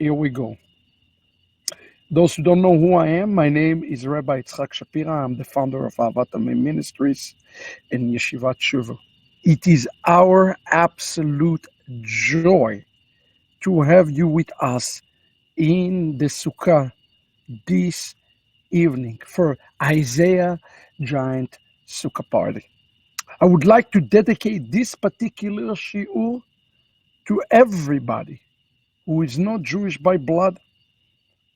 here we go. Those who don't know who I am, my name is Rabbi Itzhak Shapira. I'm the founder of Ahavat Ammi Ministries and Yeshivat Shiur. It is our absolute joy to have you with us in the Sukkah this evening for Isaiah Giant Sukkah Party. I would like to dedicate this particular Shiur to everybody who is not Jewish by blood,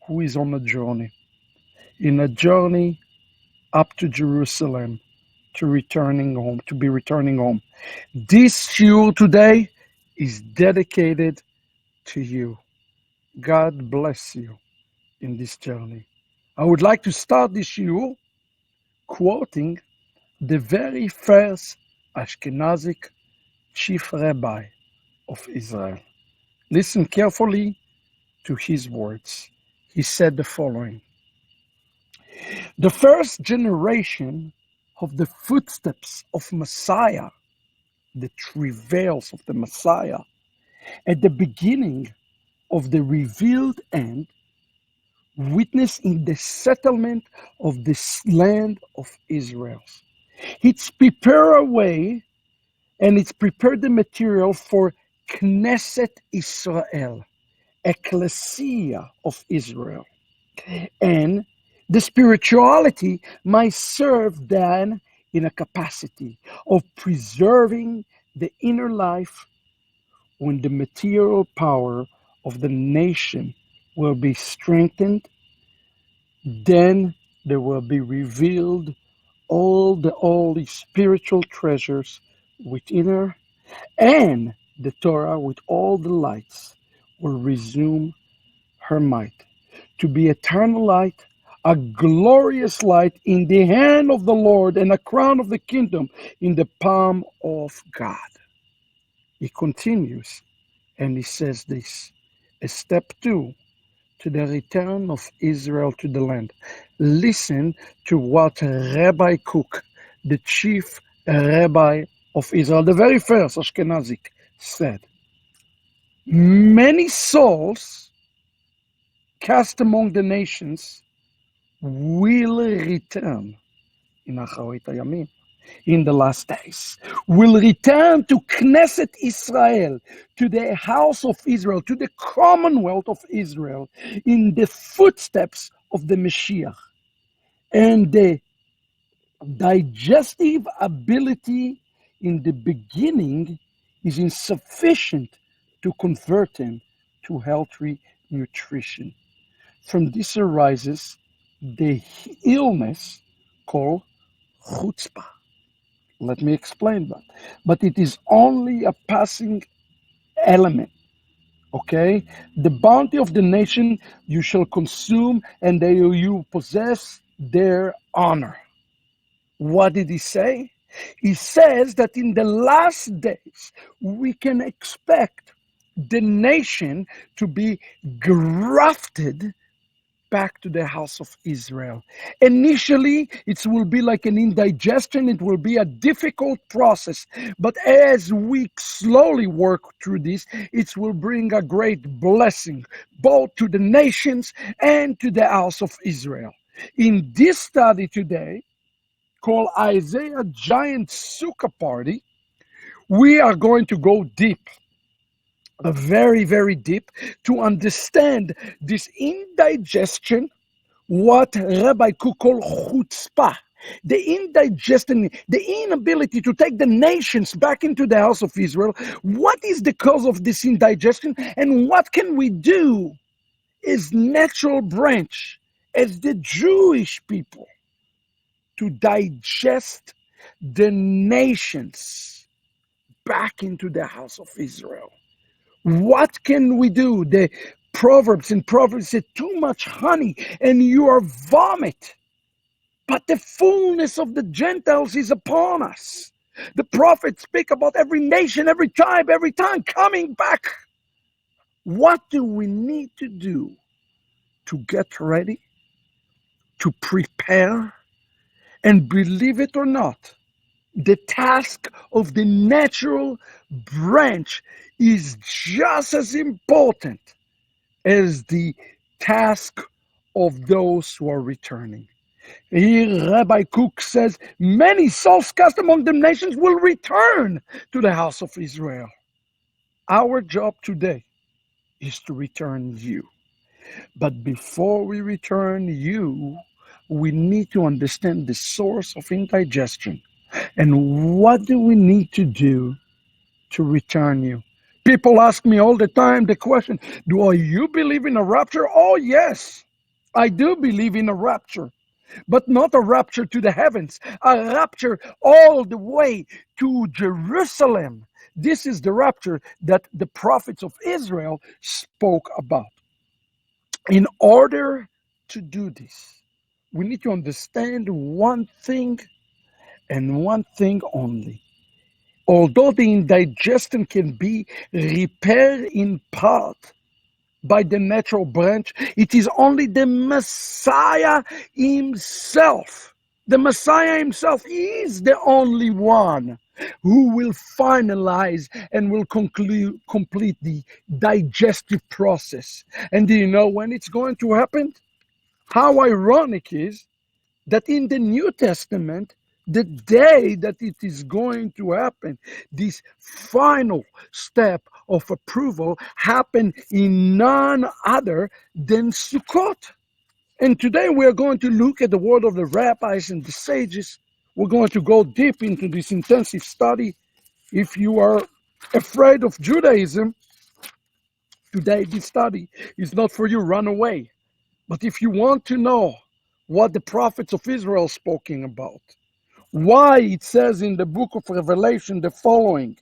who is on a journey up to Jerusalem, to be returning home. This Shiur today is dedicated to you. God bless you in this journey. I would like to start this Shiur quoting the very first Ashkenazic chief rabbi of Israel. Listen carefully to his words. He said the following: the first generation of the footsteps of Messiah, the travails of the Messiah, at the beginning of the revealed end, witnessing the settlement of this land of Israel. It's prepared a way and it's prepared the material for Knesset Israel, Ecclesia of Israel. And the spirituality might serve then in a capacity of preserving the inner life when the material power of the nation will be strengthened. Then there will be revealed all the holy spiritual treasures within her, and the Torah with all the lights will resume her might to be eternal light, a glorious light in the hand of the Lord, and a crown of the kingdom in the palm of God. He continues and he says this: a step 2 to the return of Israel to the land. Listen to what Rabbi Kook, the chief rabbi of Israel, the very first Ashkenazic, said. Many souls cast among the nations will return in Ahavat Yamim, in the last days, will return to Knesset Israel, to the house of Israel, to the commonwealth of Israel, in the footsteps of the Mashiach. And the digestive ability in the beginning is insufficient to convert them to healthy nutrition. From this arises the illness called chutzpah. Let me explain that. But it is only a passing element. Okay? The bounty of the nation you shall consume, and you possess their honor. What did he say? He says that in the last days, we can expect the nation to be grafted back to the house of Israel. Initially, it will be like an indigestion. It will be a difficult process. But as we slowly work through this, it will bring a great blessing, both to the nations and to the house of Israel. In this study today, called Isaiah Giant Sukkah Party, we are going to go deep, very, very deep, to understand this indigestion, what Rabbi Kook called chutzpah, the indigestion, the inability to take the nations back into the house of Israel. What is the cause of this indigestion, and what can we do as natural branch, as the Jewish people, to digest the nations back into the house of Israel? What can we do? The Proverbs say, too much honey and you are vomit. But the fullness of the Gentiles is upon us. The prophets speak about every nation, every tribe, every tongue coming back. What do we need to do to get ready, to prepare? And believe it or not, the task of the natural branch is just as important as the task of those who are returning. Here, Rabbi Kook says, many souls cast among the nations will return to the house of Israel. Our job today is to return you. But before we return you, we need to understand the source of indigestion. And what do we need to do to return you? People ask me all the time the question, do you believe in a rapture? Oh, yes, I do believe in a rapture, but not a rapture to the heavens, a rapture all the way to Jerusalem. This is the rapture that the prophets of Israel spoke about. In order to do this, we need to understand one thing and one thing only. Although the indigestion can be repaired in part by the natural branch, it is only the Messiah himself. The Messiah himself is the only one who will finalize and will complete the digestive process. And do you know when it's going to happen? How ironic is that in the New Testament, the day that it is going to happen, this final step of approval happened in none other than Sukkot. And today we are going to look at the word of the rabbis and the sages. We're going to go deep into this intensive study. If you are afraid of Judaism, today this study is not for you. Run away. But if you want to know what the prophets of Israel spoken about, why it says in the book of Revelation the following,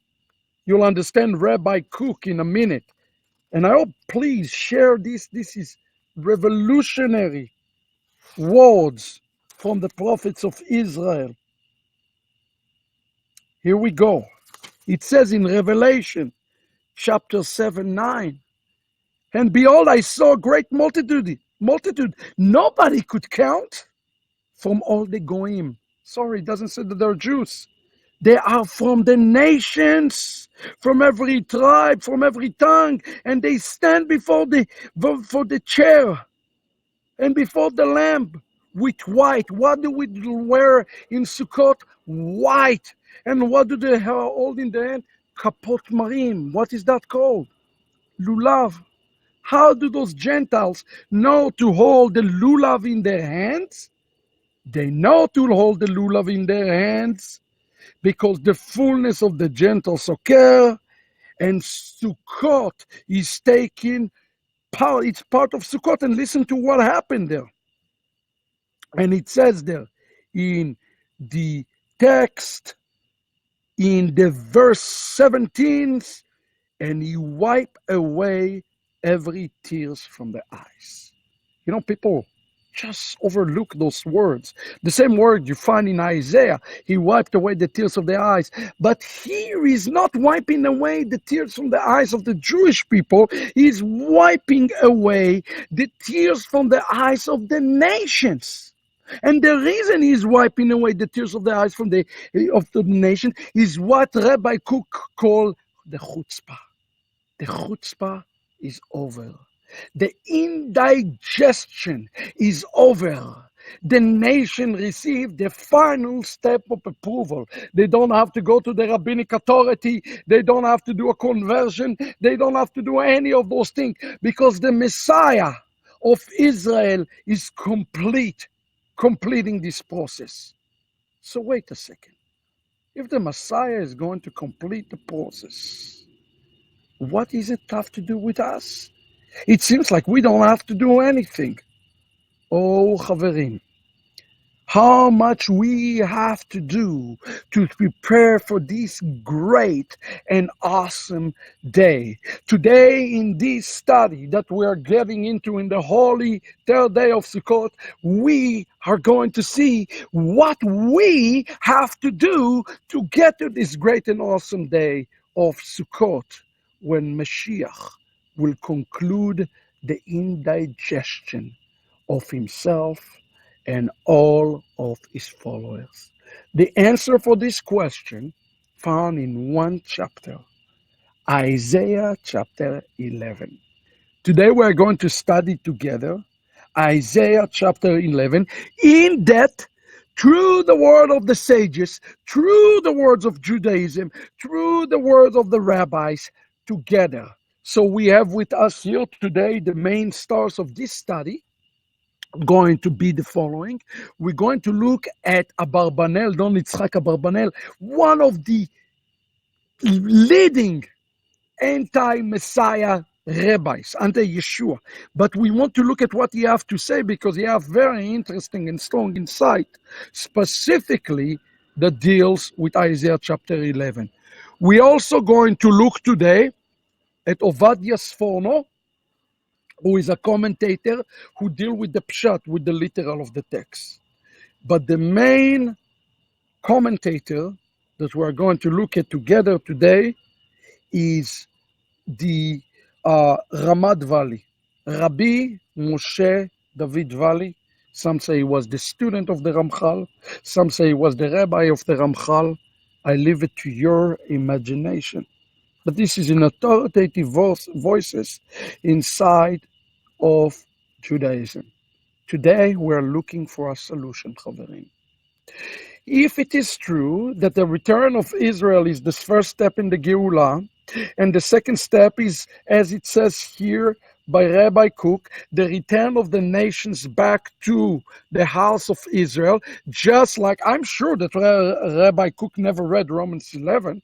you'll understand Rabbi Kook in a minute. And I hope, please share this. This is revolutionary words from the prophets of Israel. Here we go. It says in Revelation chapter 7:9, and behold, I saw a great multitude. Nobody could count, from all the goyim. Sorry, it doesn't say that they're Jews. They are from the nations, from every tribe, from every tongue, and they stand before the chair and before the Lamb with white. What do we wear in Sukkot? White. And what do they hold in their hand? Kapot marim. What is that called? Lulav. How do those Gentiles know to hold the lulav in their hands? They know to hold the lulav in their hands because the fullness of the Gentiles occur, and Sukkot is taking part. It's part of Sukkot. And listen to what happened there. And it says there in the text, in the verse 17, and he wiped away every tears from the eyes. You know, people just overlook those words. The same word you find in Isaiah. He wiped away the tears of their eyes. But here he's not wiping away the tears from the eyes of the Jewish people. He's wiping away the tears from the eyes of the nations. And the reason he's wiping away the tears of the eyes from the nation is what Rabbi Kook called the chutzpah. The chutzpah is over. The indigestion is over. The nation received the final step of approval. They don't have to go to the rabbinic authority. They don't have to do a conversion. They don't have to do any of those things because the Messiah of Israel is completing this process. So wait a second. If the Messiah is going to complete the process, what is it have to do with us? It seems like we don't have to do anything. Oh, Chaverim, how much we have to do to prepare for this great and awesome day. Today, in this study that we are getting into in the holy third day of Sukkot, we are going to see what we have to do to get to this great and awesome day of Sukkot, when Mashiach will conclude the indigestion of himself and all of his followers. The answer for this question found in one chapter, Isaiah chapter 11. Today we're going to study together Isaiah chapter 11 in depth through the word of the sages, through the words of Judaism, through the words of the rabbis together. So we have with us here today the main stars of this study going to be the following. We're going to look at Abarbanel, Don Yitzhak Abarbanel, one of the leading anti-Messiah rabbis, anti-Yeshua. But we want to look at what he have to say because he have very interesting and strong insight, specifically that deals with Isaiah chapter 11. We're also going to look today at Ovadia Sforno, who is a commentator who deal with the pshat, with the literal of the text. But the main commentator that we're going to look at together today is the Ramad Valley, Rabbi Moshe David Valley. Some say he was the student of the Ramchal. Some say he was the rabbi of the Ramchal. I leave it to your imagination. But this is in authoritative voices inside of Judaism. Today we're looking for a solution, Chaverim. If it is true that the return of Israel is the first step in the Geulah, and the second step is, as it says here by Rabbi Kook, the return of the nations back to the house of Israel, just like I'm sure that Rabbi Kook never read Romans 11,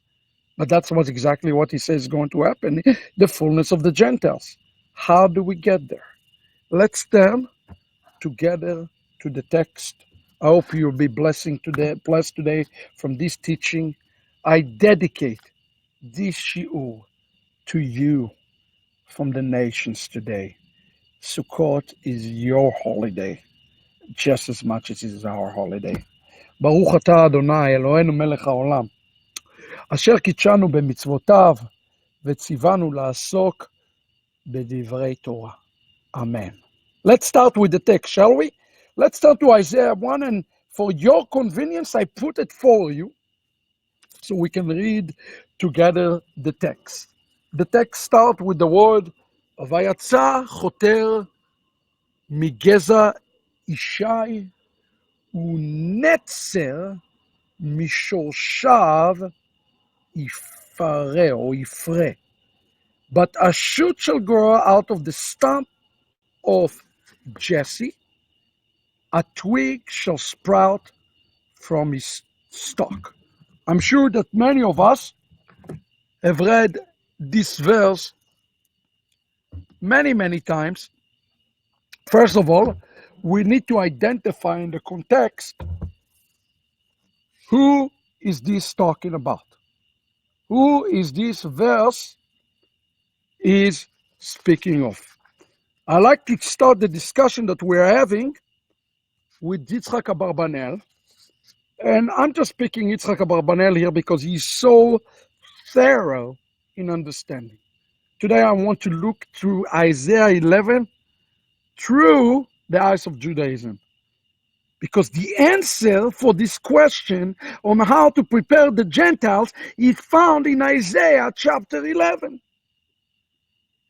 but that's exactly what he says is going to happen, the fullness of the Gentiles. How do we get there? Let's turn together to the text. I hope you'll be blessed today from this teaching. I dedicate this shiur to you from the nations today. Sukkot is your holiday, just as much as it is our holiday. ברוך אתה אדוני אלוהינו מלך העולם, אשר קידשנו במצוותיו וציוונו לעסוק בדברי תורה. Amen. Let's start with the text, shall we? Let's start to Isaiah 1, and for your convenience, I put it for you so we can read together the text. The text starts with the word, ויצא חותר מגזע ישי ונצר משורשיו יפרה או יפרה. But a shoot shall grow out of the stump of Jesse, a twig shall sprout from his stalk. I'm sure that many of us have read this verse many times. First of all, we need to identify in the context who is this talking about? Who is this verse is speaking of? I like to start the discussion that we're having with Yitzhak Abarbanel. And I'm just picking Yitzhak Abarbanel here because he's so thorough in understanding. Today I want to look through Isaiah 11 through the eyes of Judaism. Because the answer for this question on how to prepare the Gentiles is found in Isaiah chapter 11.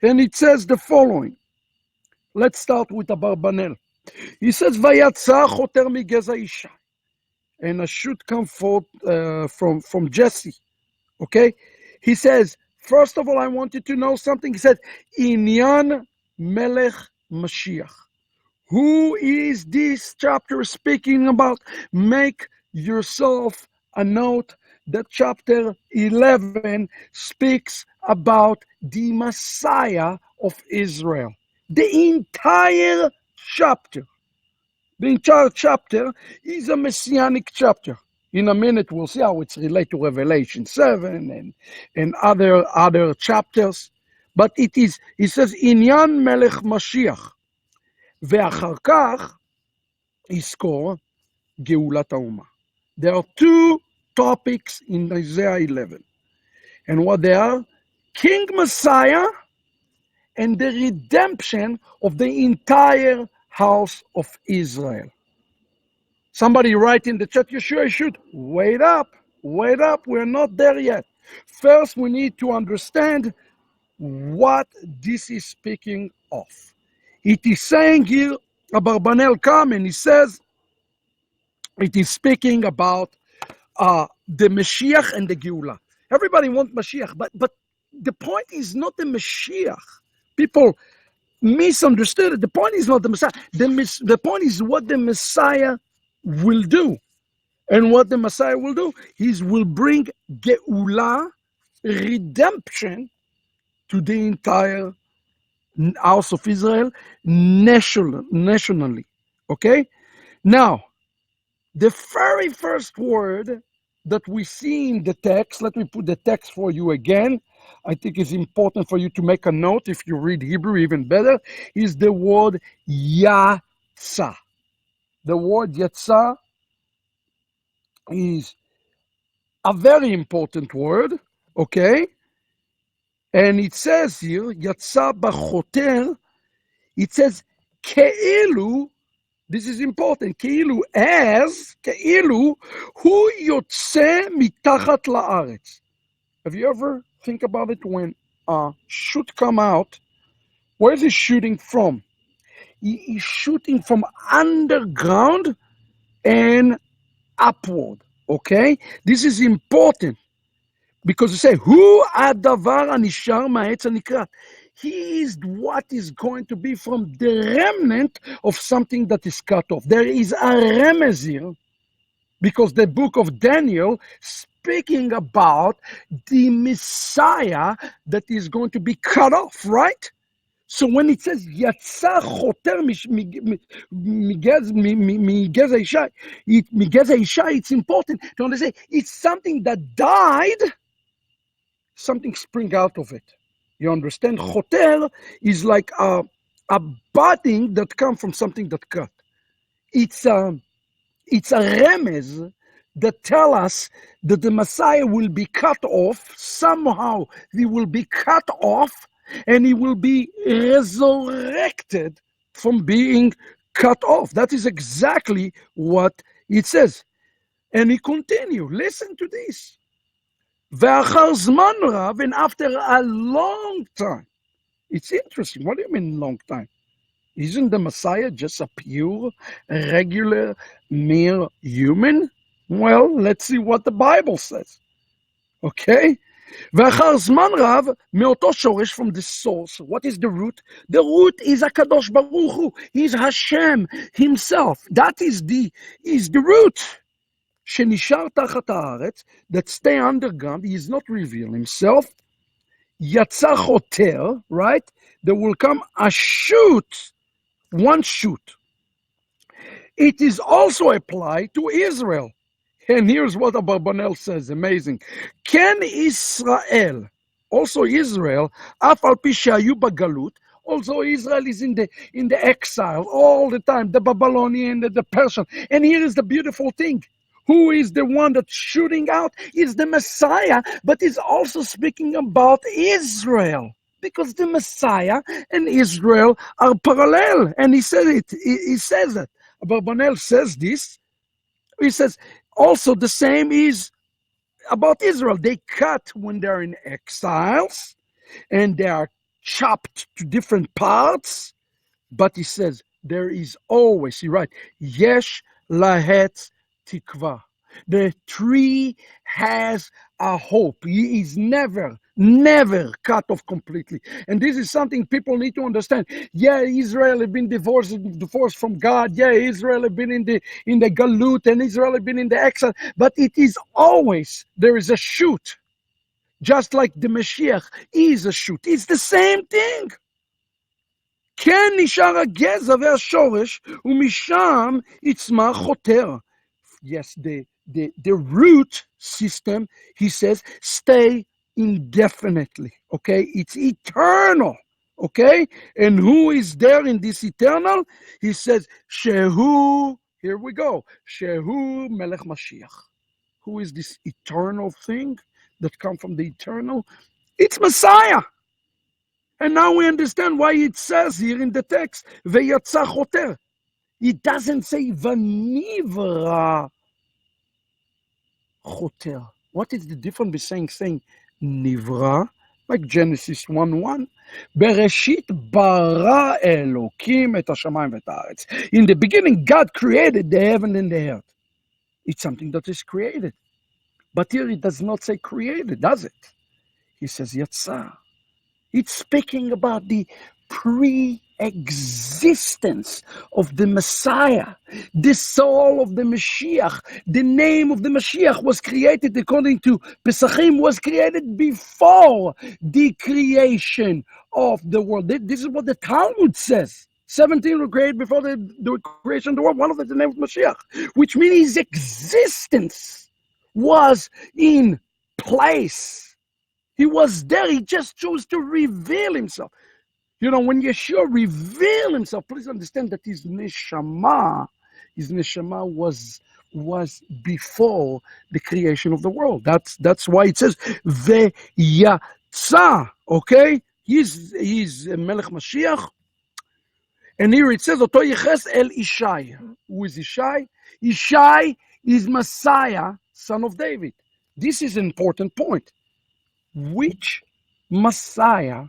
And it says the following. Let's start with Abarbanel. He says, ויצא חותר מגזע אישה. And a shoot come forth from Jesse. Okay? He says, first of all, I want you to know something. He said, Inyan Melech Mashiach. Who is this chapter speaking about? Make yourself a note that chapter 11 speaks about the Messiah of Israel. The entire chapter. The entire chapter is a messianic chapter. In a minute, we'll see how it's related to Revelation 7 and other chapters. But it says, Inyan Melech Mashiach. ואחר כך יזכור גאולת האומה. There are two topics in Isaiah 11. And what they are? King Messiah and the redemption of the entire house of Israel. Somebody write in the chat, you sure I should? Wait up, we're not there yet. First, we need to understand what this is speaking of. It is saying here, Abarbanel come and he says, it is speaking about the Mashiach and the Geula. Everybody wants Mashiach, but the point is not the Mashiach. People misunderstood it. The point is not the Messiah. The point is what the Messiah will do. And what the Messiah will do is will bring Geula, redemption, to the entire house of Israel nationally. Okay? Now, the very first word that we see in the text, let me put the text for you again. I think it's important for you to make a note. If you read Hebrew, even better, is the word Yatsa. The word Yatsa is a very important word, okay? And it says here, Yatsa Bachoter, it says, Ke'ilu, this is important, Ke'ilu, as, Ke'ilu, hu yotze mitachat la'aretz. Have you ever think about it when a shoot come out? Where is he shooting from? He is shooting from underground and upward, okay? This is important. Because you say, Hu adavar anishar ma'etz hanikrat. He is what is going to be from the remnant of something that is cut off. There is a remez here, because the book of Daniel speaking about the Messiah that is going to be cut off, right? So when it says Yatsa choter migez Isha, it's important to understand it's something that died. Something spring out of it. You understand? Choter is like a budding that comes from something that cut. It's a remez that tell us that the Messiah will be cut off. Somehow he will be cut off and he will be resurrected from being cut off. That is exactly what it says. And he continues. Listen to this. ואחר זמן רב, and after a long time. It's interesting. What do you mean long time? Isn't the Messiah just a pure, regular, mere human? Well, let's see what the Bible says. Okay? ואחר זמן רב, מאותו שורש, from the source. What is the root? The root is HaKadosh Baruch Hu. He's Hashem himself. That is the root. שנשאר תחת הארץ, that stay underground, he is not reveal himself, יצא חותר, right? There will come a shoot, one shoot. It is also applied to Israel. And here's what Abarbanel says, amazing. Ken Israel, also Israel, אף על פי שהיו בגלות, also Israel is in the exile all the time, the Babylonian, the Persian. And here is the beautiful thing. Who is the one that's shooting out? Is the Messiah, but he's also speaking about Israel, because the Messiah and Israel are parallel. And he said it. He says it. Abarbanel says this. He says also the same is about Israel. They cut when they're in exiles, and they are chopped to different parts. But he says there is always, he writes, Yesh lahetz tikva. The tree has a hope. He is never cut off completely. And this is something people need to understand. Yeah, Israel has been divorced from God. Yeah, Israel has been in the galut, and Israel has been in the exile. But it is always, there is a shoot. Just like the Mashiach is a shoot. It's the same thing. כן נשאר הגזע והשורש, ומשם יצמח חותר. Yes, the root system, he says, stay indefinitely, okay? It's eternal, okay? And who is there in this eternal? He says, Shehu, here we go, Shehu Melech Mashiach. Who is this eternal thing that comes from the eternal? It's Messiah. And now we understand why it says here in the text, Veyatza choter. It doesn't say Vanivra choter. What is the difference between saying Nivra like Genesis 1:1. Bereshit bara Elokim et hashamayim v'et haaretz. In the beginning, God created the heaven and the earth. It's something that is created. But here it does not say created, does it? He says Yatzah. It's speaking about the pre-existence of the Messiah, the soul of the Mashiach. The name of the Mashiach was created, according to Pesachim, was created before the creation of the world. This is what the Talmud says. 17 were created before the creation of the world. One of them is the name of Mashiach, which means his existence was in place. He was there. He just chose to reveal himself. You know, when Yeshua revealed himself, please understand that his neshama was before the creation of the world. That's why it says Ve'yatza. Okay, he's Melech Mashiach, and here it says Oto Yeches El Ishai. Who is Ishai? Ishai is Messiah, son of David. This is an important point. Which Messiah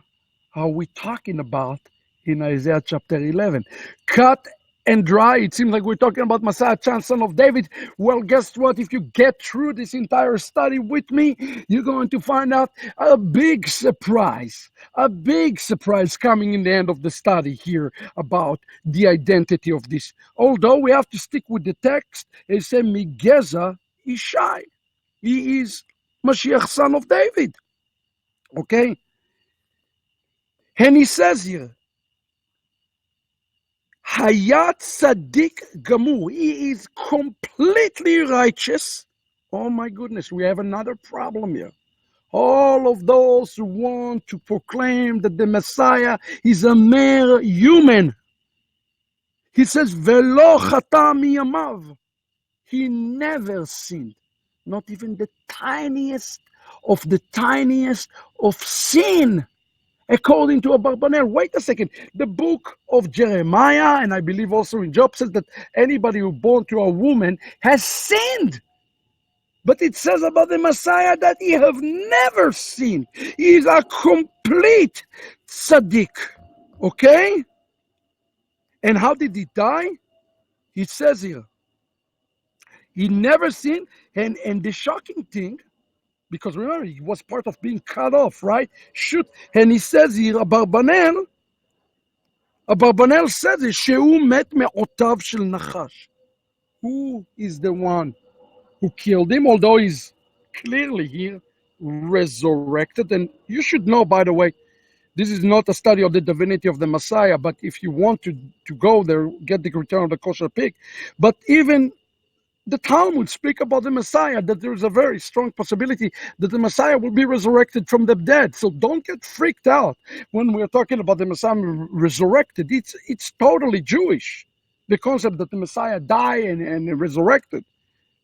are we talking about in Isaiah chapter 11? Cut and dry. It seems like we're talking about Messiah, son of David. Well, guess what? If you get through this entire study with me, you're going to find out a big surprise coming in the end of the study here about the identity of this. Although we have to stick with the text, it says Migeza Ishai. He is Mashiach, son of David. Okay? And he says here, Hayat Sadiq Gamur. He is completely righteous. Oh my goodness, we have another problem here. All of those who want to proclaim that the Messiah is a mere human. He says, Velo chata miyamav. He never sinned. Not even the tiniest of sin. According to Abarbanel. Wait a second. The book of Jeremiah, and I believe also in Job, says that anybody who born to a woman has sinned. But it says about the Messiah that he have never sinned. He is a complete tzaddik. Okay? And how did he die? It says here, he never sinned. And the shocking thing, because remember, he was part of being cut off, right? Shoot. And he says here, Abarbanel says, Shehu met me'otav shel nachash. Who is the one who killed him? Although he's clearly here resurrected. And you should know, by the way, this is not a study of the divinity of the Messiah, but if you want to go there, get the return of the kosher pig. But even the Talmud speak about the Messiah, that there is a very strong possibility that the Messiah will be resurrected from the dead. So don't get freaked out when we're talking about the Messiah resurrected. It's totally Jewish, the concept that the Messiah died and resurrected.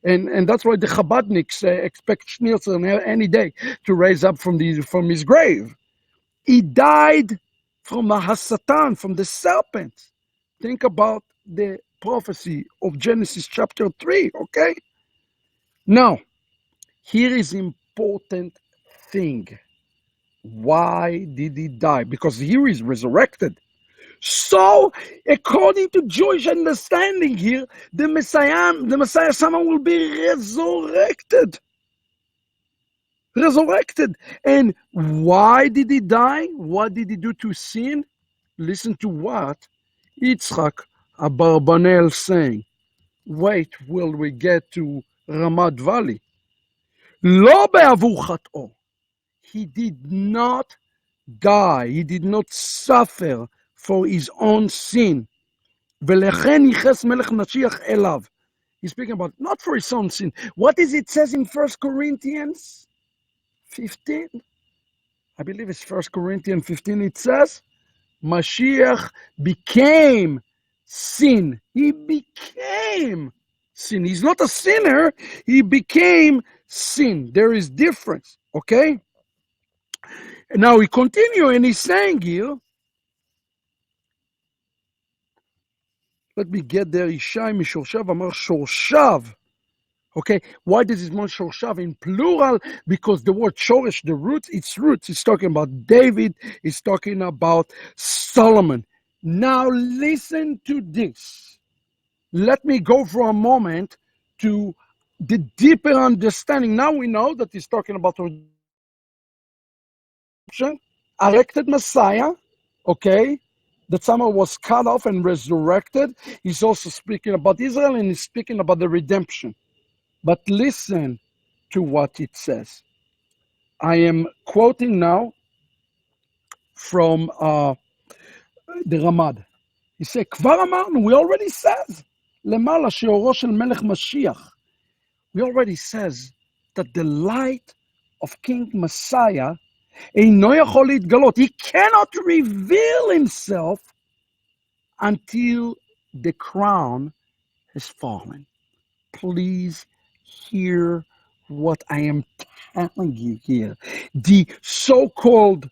And that's why the Chabadniks expect Schneerson any day to raise up from his grave. He died from a Hasatan, from the serpent. Think about the prophecy of Genesis chapter 3, okay? Now, here is important thing. Why did he die? Because here he's resurrected. So, according to Jewish understanding here, the Messiah somehow will be resurrected. And why did he die? What did he do to sin? Listen to what Itzhak Abarbanel saying. Wait, will we get to Ramat Valley? Lo be'avur chat'o. He did not die. He did not suffer for his own sin. V'lechen yiches melech Mashiach elav. He's speaking about not for his own sin. What is it says in 1 Corinthians 15? I believe it's 1 Corinthians 15. It says, Mashiach became sin. He became sin. He's not a sinner. He became sin. There is difference. Okay? And now we continue and he's saying here, let me get there. Ishai mishorshav amar shorshav. Okay, why does it mention shorshav in plural? Because the word shorish, the roots, its roots, it's talking about David, it's talking about Solomon. Now listen to this. Let me go for a moment to the deeper understanding. Now we know that he's talking about redemption, elected Messiah, okay, that somehow was cut off and resurrected. He's also speaking about Israel and he's speaking about the redemption. But listen to what it says. I am quoting now from the Ramad. He said, כבר אמרנו, we already says, למעלה שאורו של מלך משיח. We already says that the light of King Messiah אינו יכול להתגלות. He cannot reveal himself until the crown has fallen. Please hear what I am telling you here. The so-called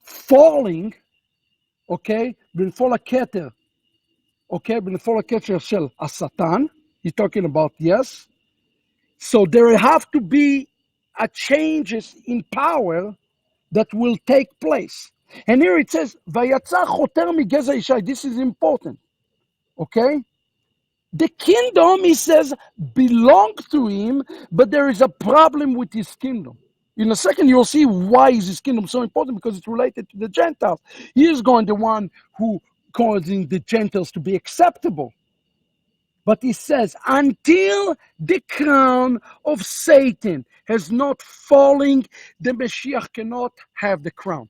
falling, okay, בנפול הכתר, okay, בנפול הכתר של השטן, he's talking about, yes. So there have to be a changes in power that will take place. And here it says, ויצא חותר מגזע ישי. This is important, okay? The kingdom, he says, belongs to him, but there is a problem with his kingdom. In a second, you'll see why is his kingdom so important, because it's related to the Gentiles. He is going the one who causing the Gentiles to be acceptable. But he says, until the crown of Satan has not fallen, the Mashiach cannot have the crown.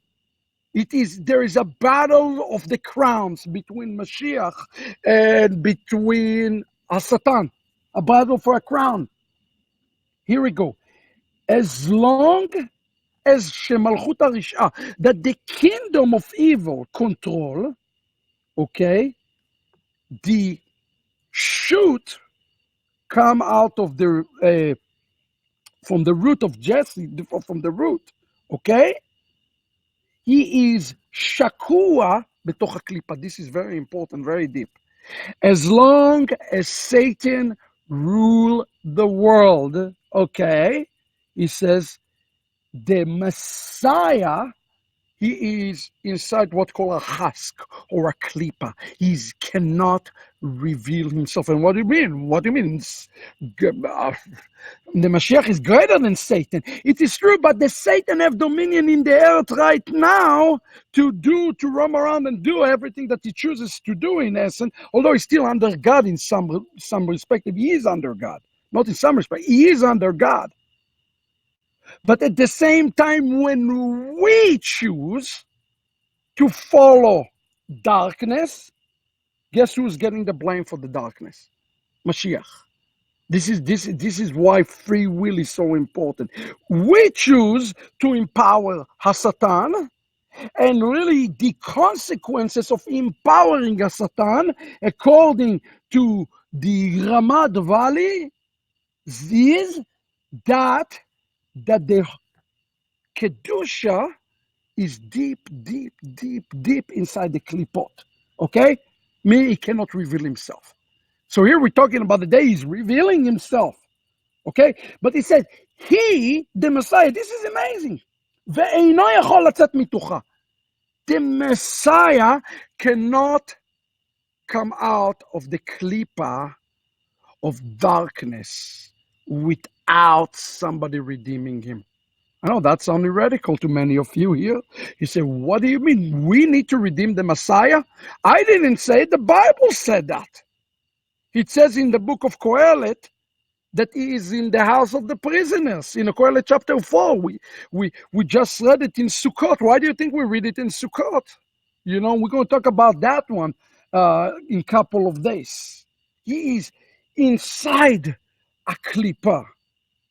There is a battle of the crowns between Mashiach and between Satan, a battle for a crown. Here we go. As long as Shemalchut HaRish'ah, that the kingdom of evil control, okay, the shoot come out of the from the root of Jesse, from the root, okay? He is shakua betoch haklipa. This is very important, very deep. As long as Satan rule the world, okay, he says the Messiah, he is inside what's called a husk or a klipa. He cannot reveal himself. And what do you mean? What do you mean? The Mashiach is greater than Satan. It is true, but the Satan have dominion in the earth right now to roam around and do everything that he chooses to do in essence, although he's still under God in some respect. He is under God. Not in some respect. He is under God. But at the same time, when we choose to follow darkness, guess who's getting the blame for the darkness? Mashiach. This is why free will is so important. We choose to empower Hasatan, and really the consequences of empowering Hasatan, according to the Ramad Valley, is that the Kedusha is deep inside the klipot. Okay? Meaning he cannot reveal himself. So here we're talking about the day he's revealing himself. Okay? But he said, he, the Messiah, this is amazing. ואינו יכול לצאת מתוכה. The Messiah cannot come out of the klipa of darkness without somebody redeeming him. I know that sounds radical to many of you here. You say, what do you mean? We need to redeem the Messiah? I didn't say it. The Bible said that. It says in the book of Kohelet that he is in the house of the prisoners. In Kohelet chapter 4, we just read it in Sukkot. Why do you think we read it in Sukkot? You know, we're going to talk about that one in a couple of days. He is inside a klipa,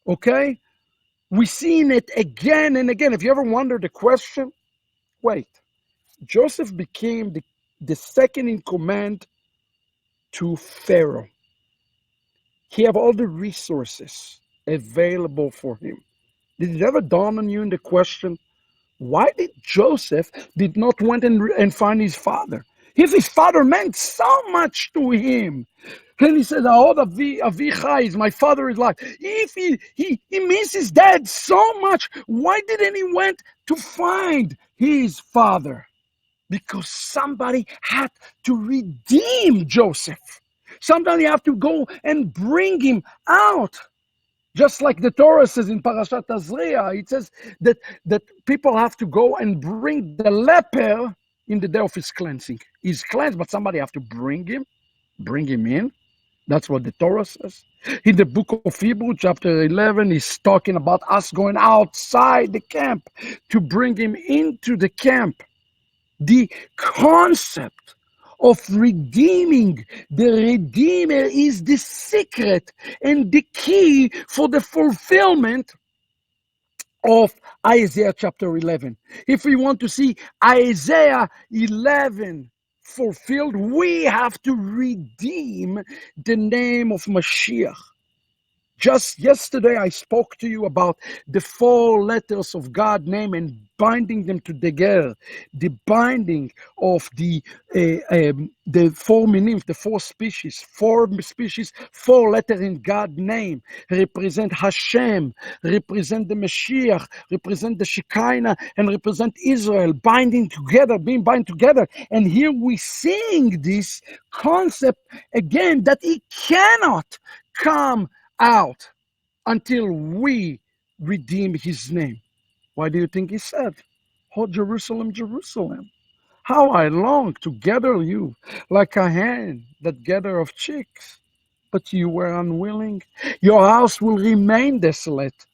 okay? We've seen it again and again. If you ever wondered the question, wait, Joseph became the second in command to Pharaoh. He have all the resources available for him. Did it ever dawn on you in the question, why did Joseph did not went and find his father? If his father meant so much to him, and he said, "Ahod Avicha is my father is life." If he misses his dad so much, why didn't he went to find his father? Because somebody had to redeem Joseph. Somebody have to go and bring him out. Just like the Torah says in Parashat Tazria, it says that people have to go and bring the leper in the day of his cleansing. He's cleansed, but somebody have to bring him in. That's what the Torah says. In the book of Hebrews, chapter 11, he's talking about us going outside the camp to bring him into the camp. The concept of redeeming the Redeemer is the secret and the key for the fulfillment of Isaiah chapter 11. If we want to see Isaiah 11 fulfilled, we have to redeem the name of Mashiach. Just yesterday, I spoke to you about the 4 letters of God's name and binding them together. The binding of the 4 minim, the 4 species, 4 letters in God's name represent Hashem, represent the Mashiach, represent the Shekinah, and represent Israel, being bound together. And here we seeing this concept again that it cannot come out until we redeem his name. Why do you think he said, "Oh, Jerusalem, Jerusalem, how I long to gather you like a hen that gather of chicks, but you were unwilling. Your house will remain desolate,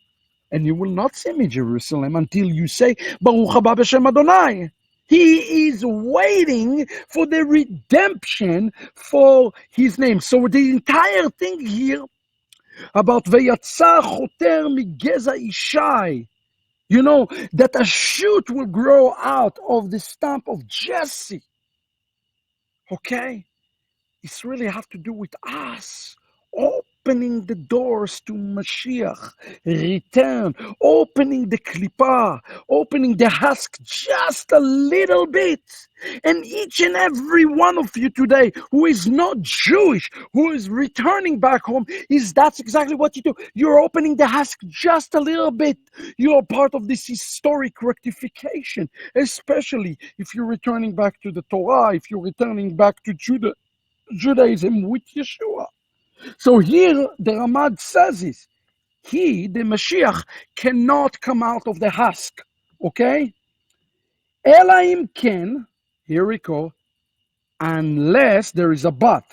and you will not see me, Jerusalem, until you say, Baruch haba b'shem Adonai." He is waiting for the redemption for his name. So the entire thing here about Vayatza choter migeza ishai, that a shoot will grow out of the stump of Jesse. Okay? It's really have to do with us opening the doors to Mashiach, return, opening the klippah, opening the husk just a little bit. And each and every one of you today who is not Jewish, who is returning back home, that's exactly what you do. You're opening the husk just a little bit. You're part of this historic rectification, especially if you're returning back to the Torah, if you're returning back to Judaism with Yeshua. So here the Ramad says is, the Mashiach, cannot come out of the husk. Okay? Ela ken, here we go, unless there is a but.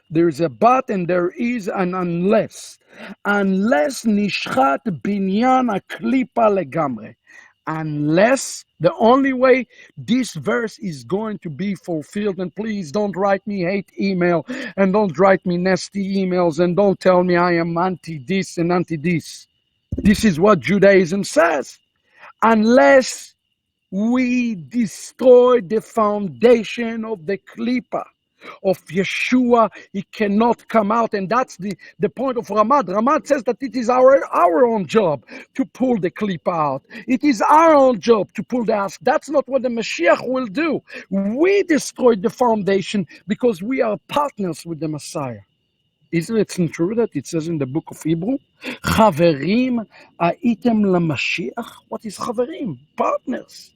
There is a but and there is an unless. Unless nishchat binyan aklipa legamre. Unless, the only way this verse is going to be fulfilled, and please don't write me hate email, and don't write me nasty emails, and don't tell me I am anti this and anti this. This is what Judaism says. Unless we destroy the foundation of the klipa of Yeshua, it cannot come out. And that's the point of Ramad. Ramad says that it is our own job to pull the klipa out. It is our own job to pull the husk. That's not what the Mashiach will do. We destroyed the foundation because we are partners with the Messiah. Isn't it true that it says in the book of Hebrew, Chaverim aitem laMashiach? What is Chaverim? Partners.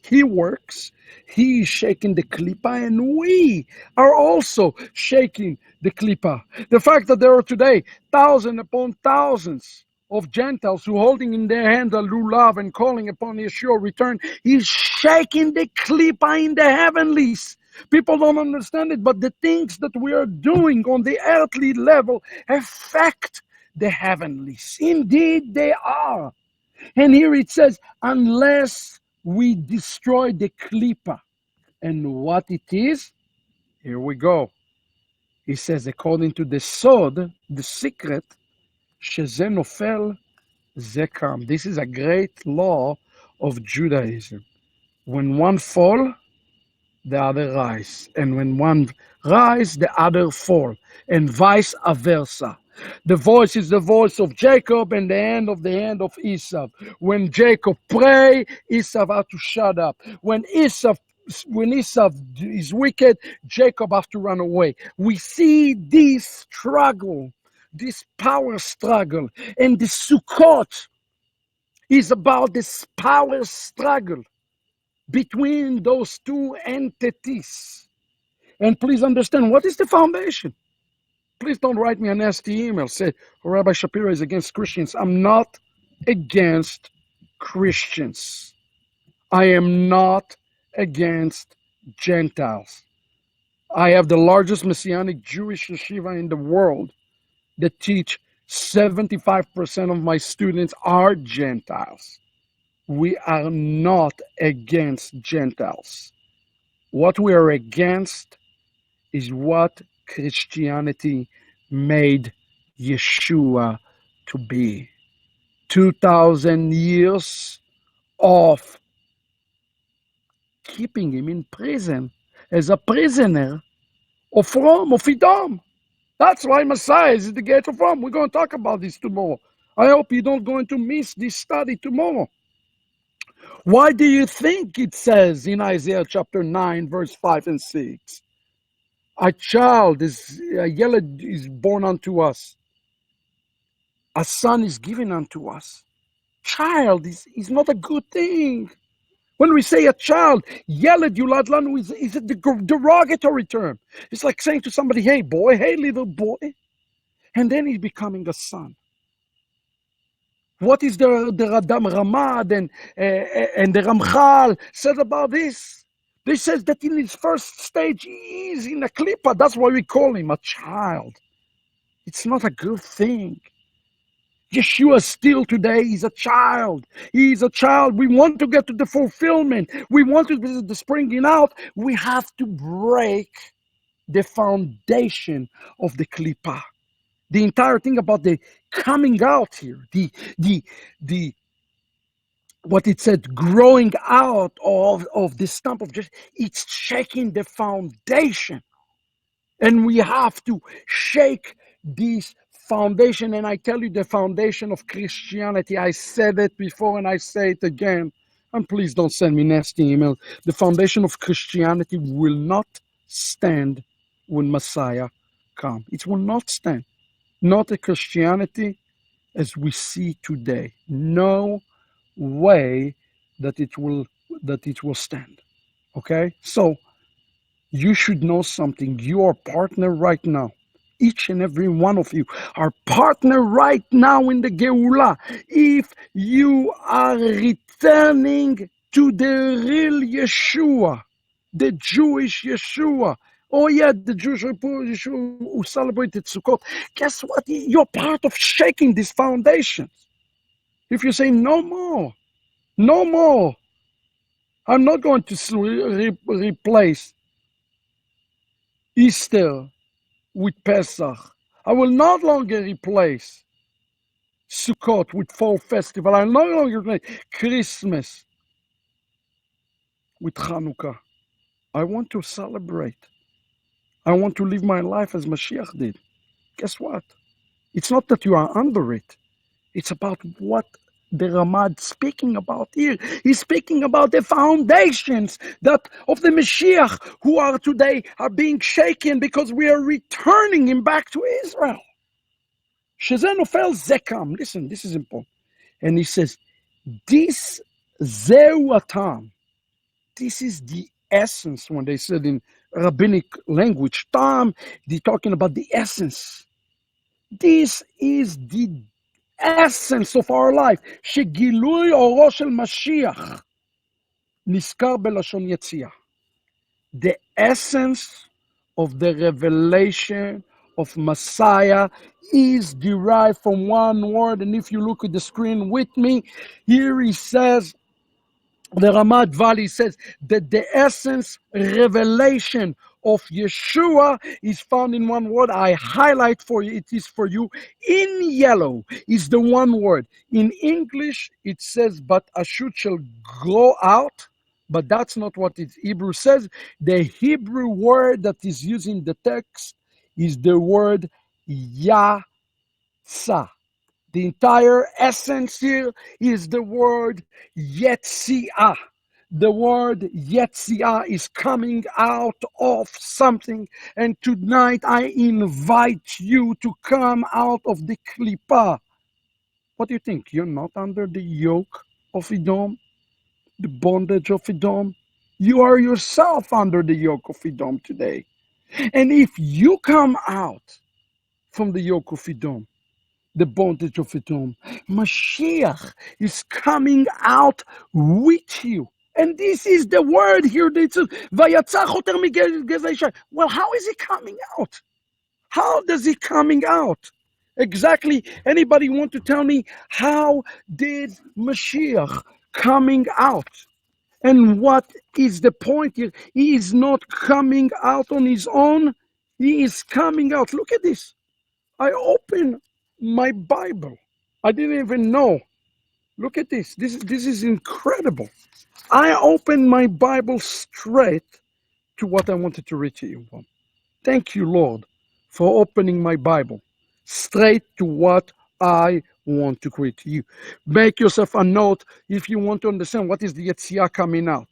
He works, he is shaking the klipa, and we are also shaking the klipa. The fact that there are today thousands upon thousands of Gentiles who holding in their hand a lulav and calling upon Yeshua return is shaking the klipa in the heavenlies. People don't understand it, but the things that we are doing on the earthly level affect the heavenlies. Indeed, they are. And here it says, unless we destroy the klipa. And what it is? Here we go. He says, according to the sod, the secret, sheze nofel ze kam. This is a great law of Judaism. When one fall, the other rise. And when one rise, the other fall. And vice versa. The voice is the voice of Jacob and the hand of Esau. When Jacob pray, Esau had to shut up. When Esau when Esau is wicked, Jacob has to run away. We see this struggle, this power struggle, and the Sukkot is about this power struggle between those two entities. And please understand, what is the foundation? Please don't write me a nasty email. Say, Rabbi Shapira is against Christians. I'm not against Christians. I am not against Gentiles. I have the largest messianic Jewish yeshiva in the world that teach 75% of my students are Gentiles. We are not against Gentiles. What we are against is what Christianity made Yeshua to be. 2,000 years of keeping him in prison as a prisoner of Rome, of Edom. That's why Messiah is the gate of Rome. We're going to talk about this tomorrow. I hope you don't going to miss this study tomorrow. Why do you think it says in Isaiah chapter 9, verse 5 and 6? A child is, a yelad is born unto us. A son is given unto us. Child is not a good thing. When we say a child, yelad yulad lanu is a derogatory term. It's like saying to somebody, hey boy, hey little boy. And then he's becoming a son. What is the Ramad and the Ramchal said about this? They says that in his first stage, he is in a klipa. That's why we call him a child. It's not a good thing. Yeshua still today is a child. He is a child. We want to get to the fulfillment. We want to visit the springing out. We have to break the foundation of the klipa. The entire thing about the coming out here, the what it said, growing out of the stump of just, it's shaking the foundation. And we have to shake this foundation. And I tell you, the foundation of Christianity, I said it before and I say it again. And please don't send me nasty email. The foundation of Christianity will not stand when Messiah comes. It will not stand. Not a Christianity as we see today. No way that it will stand. Okay? So you should know something. You are partner right now. Each and every one of you are partner right now in the Geulah. If you are returning to the real Yeshua, the Jewish Yeshua. Oh yeah, the Jewish Yeshua who celebrated Sukkot. Guess what? You're part of shaking these foundations. If you say no more, no more, I'm not going to replace Easter with Pesach. I will no longer replace Sukkot with fall festival. I will no longer replace Christmas with Hanukkah. I want to celebrate. I want to live my life as Mashiach did. Guess what? It's not that you are under it. It's about what the Ramad speaking about here. He's speaking about the foundations that of the Mashiach who are today are being shaken because we are returning him back to Israel. Sheze nofel zekam. Listen, this is important. And he says, this zeu atam. This is the essence when they said in rabbinic language, tam, they're talking about the essence. This is the essence of our life. שגילוי אורו של משיח נזכר בלשון יציאה. The essence of the revelation of Messiah is derived from one word. And if you look at the screen with me, here he says, the Ramat Valley says that the essence revelation of Yeshua is found in one word. I highlight for you, it is for you in yellow is the one word. In English, it says, but a shoot shall grow out, but that's not what it Hebrew says. The Hebrew word that is used in the text is the word Yatsa. The entire essence here is the word Yetziah. The word Yetzia is coming out of something. And tonight I invite you to come out of the klipa. What do you think? You're not under the yoke of Edom, the bondage of Edom? You are yourself under the yoke of Edom today. And if you come out from the yoke of Edom, the bondage of Edom, Mashiach is coming out with you. And this is the word here that says, well, how is he coming out? How does he coming out? Exactly. Anybody want to tell me how did Mashiach coming out? And what is the point here? He is not coming out on his own. He is coming out. Look at this. I open my Bible. I didn't even know. Look at this. This is incredible. I opened my Bible straight to what I wanted to read to you. Thank you, Lord, for opening my Bible straight to what I want to read to you. Make yourself a note if you want to understand what is the Yetzirah coming out.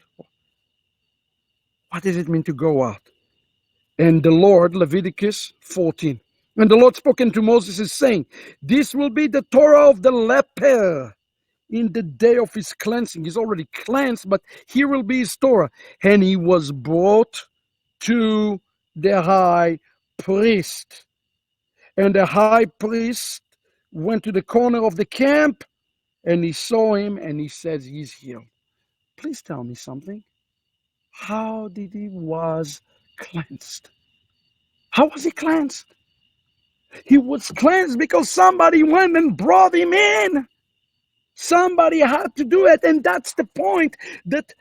What does it mean to go out? And the Lord, Leviticus 14. And the Lord spoke unto Moses, is saying, this will be the Torah of the leper in the day of his cleansing. He's already cleansed, but here will be his Torah. And he was brought to the high priest. And the high priest went to the corner of the camp, and he saw him, and he says, he's healed. Please tell me something. How did he was cleansed? How was he cleansed? He was cleansed because somebody went and brought him in. Somebody had to do it, and that's the point that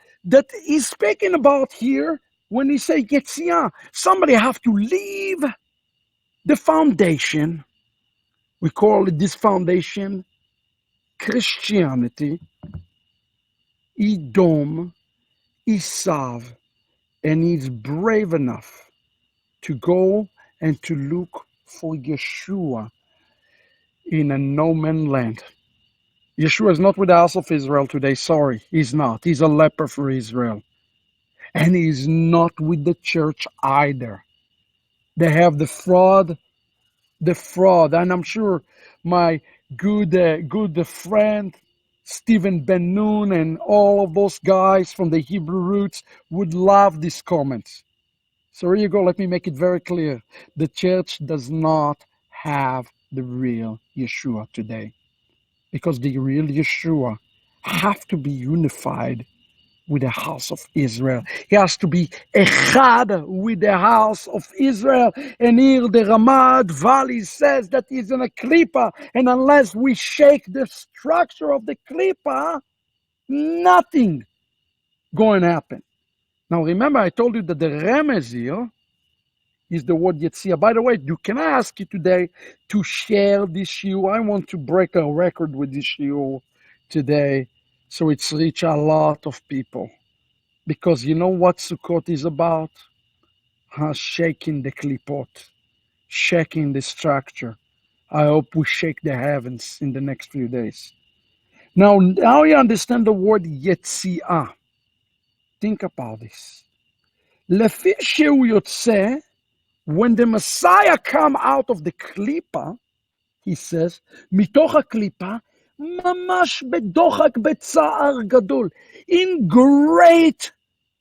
he's speaking about here when he say Yetzirah. Somebody have to leave the foundation. We call it this foundation Christianity, Edom, Esav, and he's brave enough to go and to look for Yeshua in a no-man land. Yeshua is not with the house of Israel today. Sorry, he's not. He's a leper for Israel. And he's not with the church either. They have the fraud. And I'm sure my good friend, Stephen Ben Nun, and all of those guys from the Hebrew roots would love these comments. So here you go. Let me make it very clear. The church does not have the real Yeshua today, because the real Yeshua have to be unified with the house of Israel. He has to be echad with the house of Israel. And here the Ramad Valley says that he's in a klipa, and unless we shake the structure of the klipa, nothing going to happen. Now remember, I told you that the remez here is the word Yetzirah. By the way, can I ask you today to share this shiur? I want to break a record with this shiur today, so it's reach a lot of people. Because you know what Sukkot is about? Shaking the klipot, shaking the structure. I hope we shake the heavens in the next few days. Now you understand the word Yetzirah. Think about this. Lefi shehu yotzeh, when the Messiah come out of the klipa, he says, mitoch haklipa, mamash bedochak betza'ar gadol, in great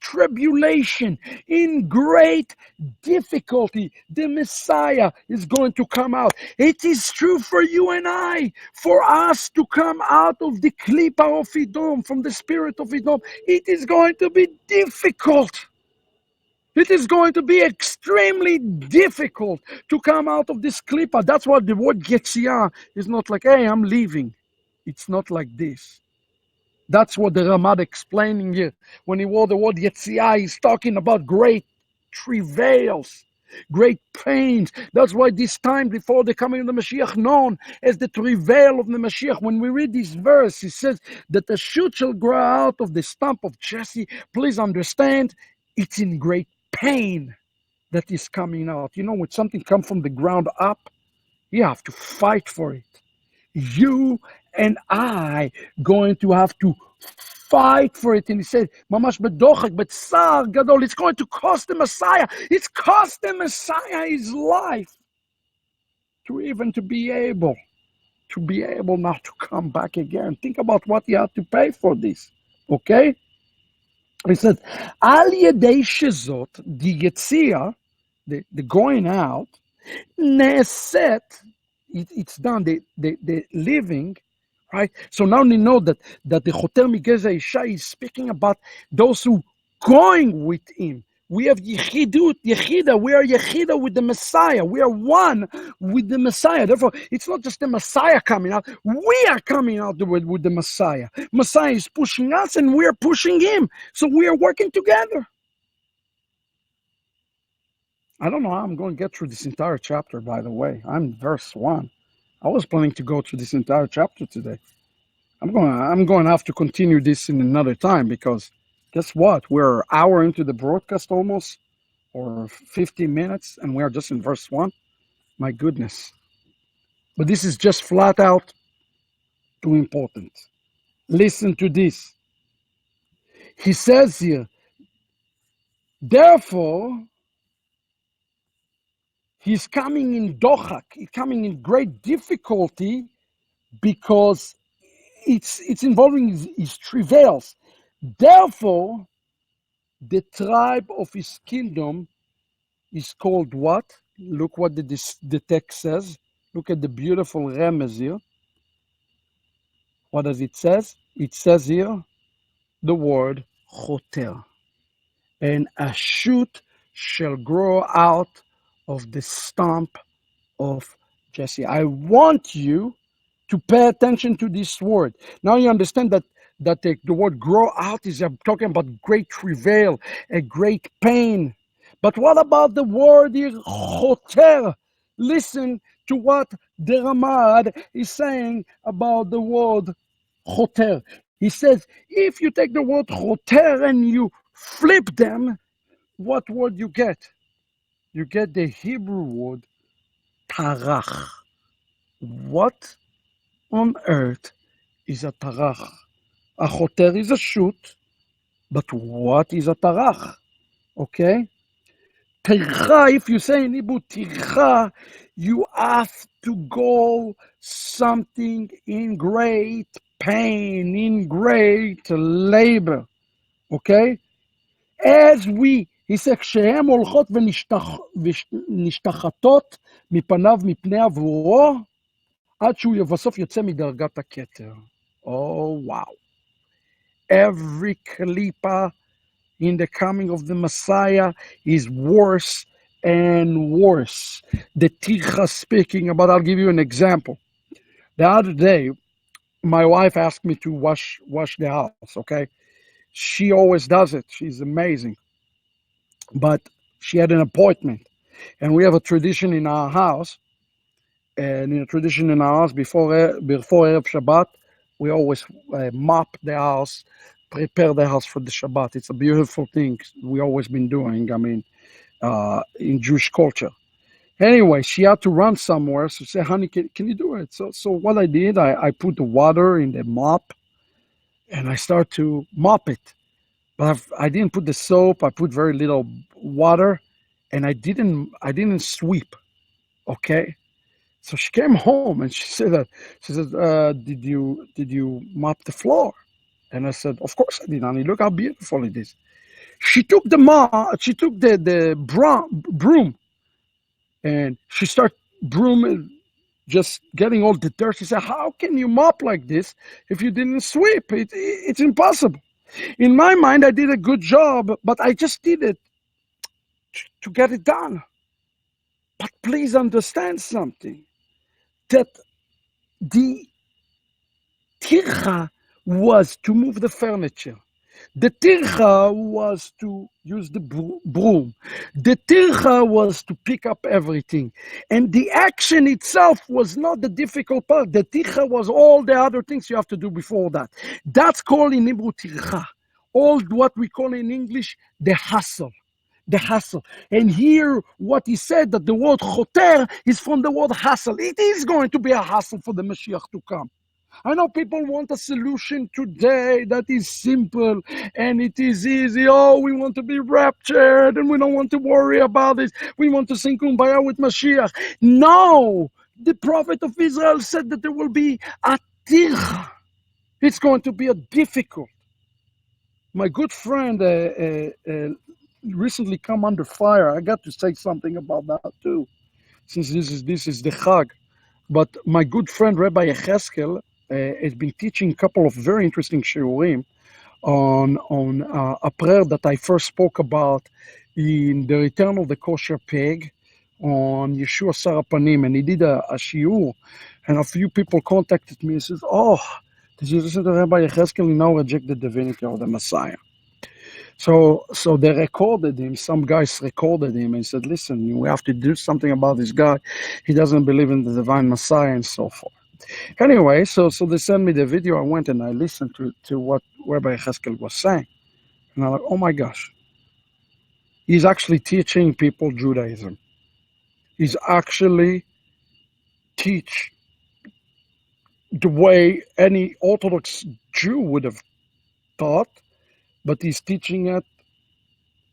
tribulation, in great difficulty, the Messiah is going to come out. It is true for you and I, for us to come out of the klipa of Edom, from the spirit of Edom. It is going to be difficult. It is going to be extremely difficult to come out of this klipa. That's why the word Yetzirah is not like, hey, I'm leaving. It's not like this. That's what the Ramad explaining here. When he wore the word Yetzirah, he's talking about great travails, great pains. That's why this time before the coming of the Mashiach, known as the travail of the Mashiach. When we read this verse, it says that the shoot shall grow out of the stump of Jesse. Please understand, it's in great pain that is coming out. You know, when something comes from the ground up, you have to fight for it. You and I going to have to fight for it. And he said, Mamash bedochak, but sar gadol, it's going to cost the Messiah. It's cost the Messiah his life to be able not to come back again. Think about what he had to pay for this. Okay? He said, Al yedei shezot, the yetzia, the going out, neset, it's done, the living, right? So now we know that the Choter Migeza Isha is speaking about those who going with him. We have Yechida, we are Yechida with the Messiah. We are one with the Messiah. Therefore, it's not just the Messiah coming out. We are coming out with the Messiah. Messiah is pushing us and we are pushing him. So we are working together. I don't know how I'm going to get through this entire chapter, by the way. I'm verse 1. I was planning to go through this entire chapter today. I'm going to have to continue this in another time because guess what? We're an hour into the broadcast almost, or 15 minutes, and we're just in verse 1. My goodness. But this is just flat out too important. Listen to this. He says here, therefore, he's coming in dochak, he's coming in great difficulty because it's involving his travails. Therefore, the tribe of his kingdom is called what? Look what the text says. Look at the beautiful remez here. What does it say? It says here the word choter. And a shoot shall grow out of the stump of Jesse. I want you to pay attention to this word. Now you understand that the word grow out is talking about great travail, a great pain. But what about the word here, choter? Listen to what the Ramad is saying about the word choter. He says, if you take the word choter and you flip them, what word you get? You get the Hebrew word tarach. What on earth is a tarach? A choter is a shoot, but what is a tarach? Okay? Tircha, if you say in Hebrew tircha, you have to go something in great pain, in great labor. Okay? He said, כשהן הולכות ונשתחטות מפניו מפני עבורו, עד שהוא בסוף יוצא מדרגת הכתר. Oh, wow. Every klipa in the coming of the Messiah is worse and worse. The Tircha speaking about, I'll give you an example. The other day, my wife asked me to wash the house, okay? She always does it. She's amazing. But she had an appointment. And we have a tradition in our house. And in a tradition in our house, before Erev Shabbat, we always mop the house, prepare the house for the Shabbat. It's a beautiful thing we always been doing, I mean, in Jewish culture. Anyway, she had to run somewhere, so she said, honey, can you do it? So what I did, I put the water in the mop, and I start to mop it. But I didn't put the soap, I put very little water, and I didn't sweep, okay? So she came home and she said, did you mop the floor? And I said, of course I did, honey. Look how beautiful it is. She took the broom, and she started brooming, just getting all the dirt. She said, how can you mop like this if you didn't sweep? It's impossible. In my mind, I did a good job, but I just did it to get it done. But please understand something, that the tircha was to move the furniture. The tircha was to use the broom. The tircha was to pick up everything. And the action itself was not the difficult part. The tircha was all the other things you have to do before that. That's called in Hebrew tircha. All what we call in English the hustle. The hustle. And here what he said, that the word choter is from the word hustle. It is going to be a hustle for the Mashiach to come. I know people want a solution today that is simple and it is easy. Oh, we want to be raptured and we don't want to worry about this. We want to sing Kumbaya with Mashiach. No! The prophet of Israel said that there will be a tircha. It's going to be a difficult. My good friend recently come under fire. I got to say something about that too, since this is the Chag. But my good friend Rabbi Yecheskel has been teaching a couple of very interesting shiurim on a prayer that I first spoke about in the Return of the Kosher Pig on Yeshua Sarapanim, and he did a shiur, and a few people contacted me and says, "Oh, did you listen to Rabbi Yecheskel? He now reject the divinity of the Messiah." So they recorded him. Some guys recorded him and said, "Listen, we have to do something about this guy. He doesn't believe in the divine Messiah and so forth." Anyway, so they sent me the video. I went and I listened to what Rabbi Cheskel was saying. And I'm like, oh my gosh. He's actually teaching people Judaism. He's actually teach the way any Orthodox Jew would have taught, but he's teaching it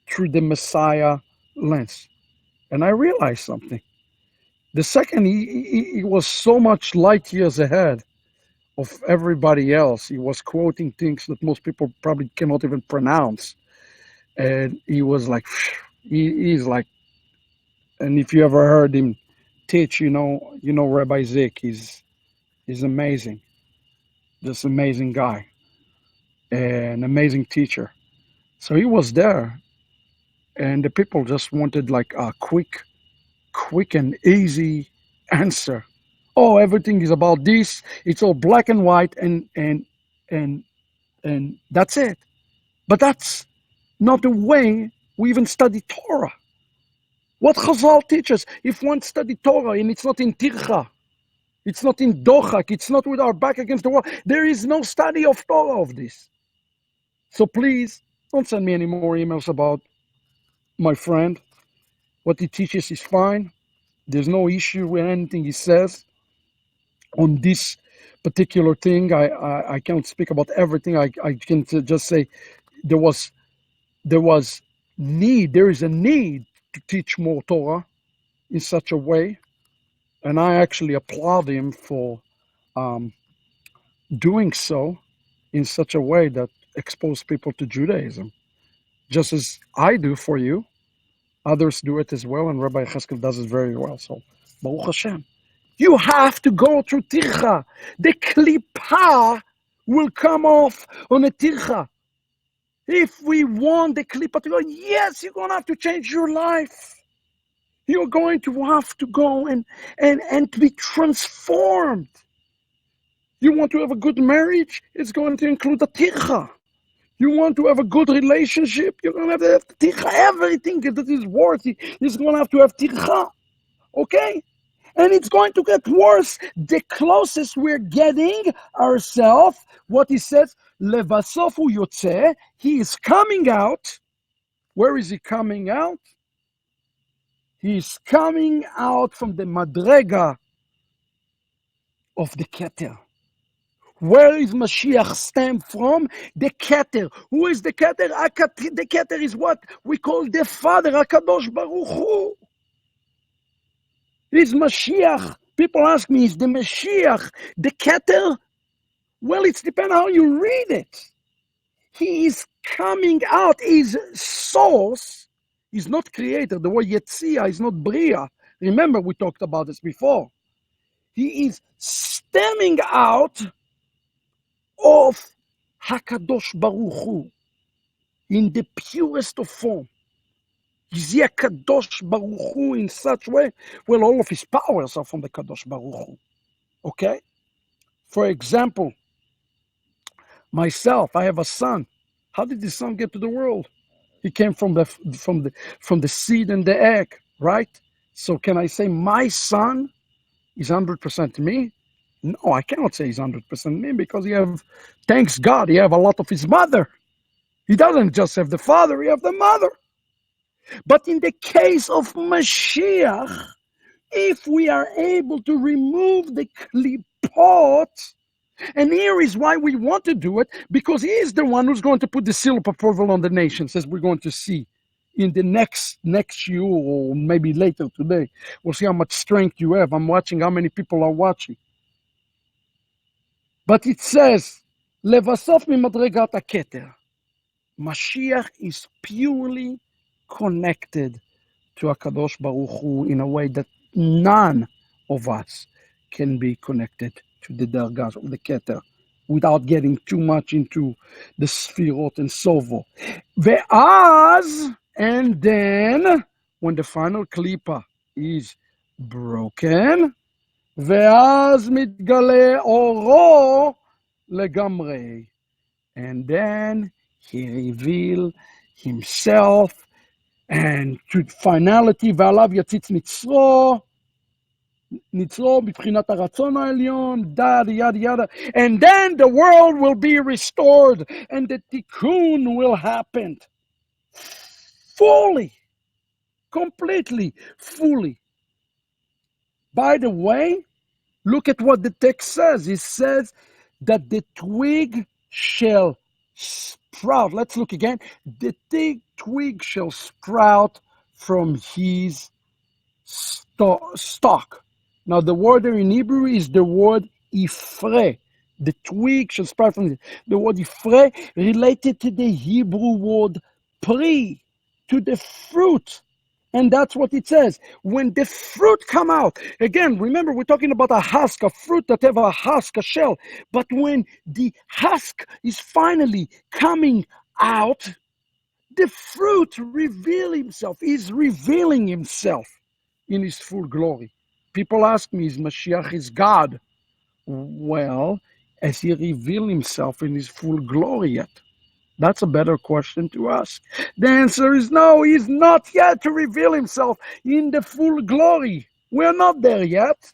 through the Messiah lens. And I realized something. The second, he was so much light years ahead of everybody else. He was quoting things that most people probably cannot even pronounce. And he was like, he's like, and if you ever heard him teach, you know Rabbi Zik, he's amazing. Just amazing guy, an amazing teacher. So he was there, and the people just wanted like a quick and easy answer. Oh, everything is about this. It's all black and white, and that's it. But that's not the way we even study Torah. What Chazal teaches, if one study Torah and it's not in tircha, it's not in dochak, it's not with our back against the wall, there is no study of Torah of this. So please, don't send me any more emails about my friend. What he teaches is fine. There's no issue with anything he says. On this particular thing, I can't speak about everything. I can just say there is a need to teach more Torah in such a way, and I actually applaud him for doing so in such a way that exposes people to Judaism, just as I do for you. Others do it as well, and Rabbi Cheskel does it very well. So, Baruch Hashem. You have to go through tircha. The klipa will come off on a tircha. If we want the klipa to go, yes, you're going to have to change your life. You're going to have to go and to be transformed. You want to have a good marriage? It's going to include a tircha. You want to have a good relationship? You're going to have the tircha. Everything that is worthy is going to have tircha. Okay? And it's going to get worse the closest we're getting ourselves. What he says, Levasofu Yotze, he is coming out. Where is he coming out? He's coming out from the madrega of the Keter. Where is Mashiach stem from? The Keter. Who is the Keter? The Keter is what we call the Father, HaKadosh Baruch Hu. Is Mashiach? People ask me, is the Mashiach the Keter? Well, it's depends how you read it. He is coming out. His source is not creator. The word Yetzia is not Bria. Remember, we talked about this before. He is stemming out of HaKadosh Baruch Hu in the purest of form. Is he a Kadosh Baruch Hu in such way? Well, all of his powers are from the Kadosh Baruch Hu. Okay? For example, myself, I have a son. How did the son get to the world? He came from the seed and the egg, right? So can I say my son is 100% me? No, I cannot say he's 100% me because thanks God, he have a lot of his mother. He doesn't just have the father, he have the mother. But in the case of Mashiach, if we are able to remove the klipot, And here is why we want to do it, because he is the one who's going to put the seal of approval on the nations, as we're going to see in the next year, or maybe later today. We'll see how much strength you have. I'm watching how many people are watching. But it says, לבסוף ממדרגת הכתר. Mashiach is purely connected to HaKadosh Baruch Hu in a way that none of us can be connected to the Dargah of the Keter without getting too much into the Sfirot and so forth. Ve'az, and then, when the final Klippa is broken, ve'az mitgale oro legamrei. And then he revealed himself, and to finality, ועליו יציץ ניצרו, ניצרו בבחינת הרצון העליון, yada yada. And then the world will be restored, and the tikkun will happen fully, completely, fully. By the way, look at what the text says. It says that the twig shall sprout. Let's look again. The twig shall sprout from his stalk. Now, the word there in Hebrew is the word ifre. The twig shall sprout from the word ifre, related to the Hebrew word pri, to the fruit. And that's what it says. When the fruit come out, again, remember, we're talking about a husk, a fruit that have a husk, a shell. But when the husk is finally coming out, the fruit is revealing himself in his full glory. People ask me, is Mashiach is God? Well, has he revealed himself in his full glory yet? That's a better question to ask. The answer is no, he's not yet to reveal himself in the full glory. We're not there yet.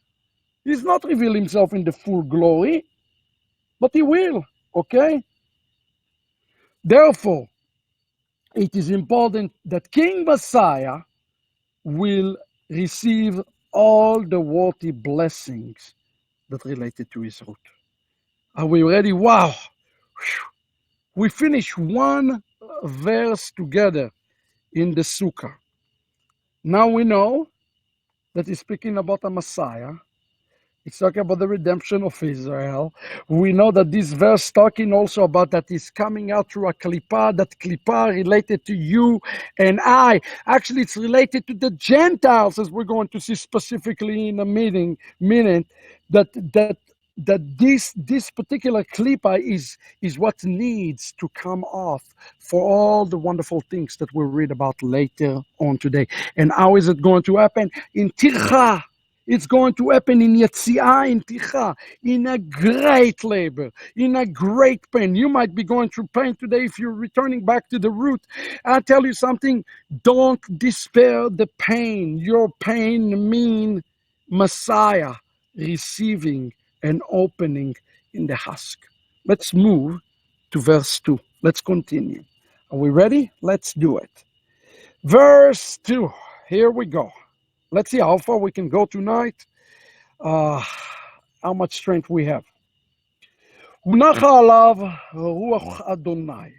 He's not revealed himself in the full glory, but he will, okay? Therefore, it is important that King Messiah will receive all the worthy blessings that related to his root. Are we ready? Wow. Whew. We finish one verse together in the Sukkah. Now we know that he's speaking about a Messiah. It's talking about the redemption of Israel. We know that this verse talking also about that is coming out through a klippah, that klippah related to you and I. Actually, it's related to the Gentiles, as we're going to see specifically in a minute, that this particular klippah is what needs to come off for all the wonderful things that we'll read about later on today. And how is it going to happen? In Tircha. It's going to happen in Yetziah, in Ticha, in a great labor, in a great pain. You might be going through pain today if you're returning back to the root. I'll tell you something, don't despair the pain. Your pain means Messiah receiving an opening in the husk. Let's move to verse 2. Let's continue. Are we ready? Let's do it. Verse 2. Here we go. Let's see how far we can go tonight, how much strength we have. הונחה עליו רוח אדוני,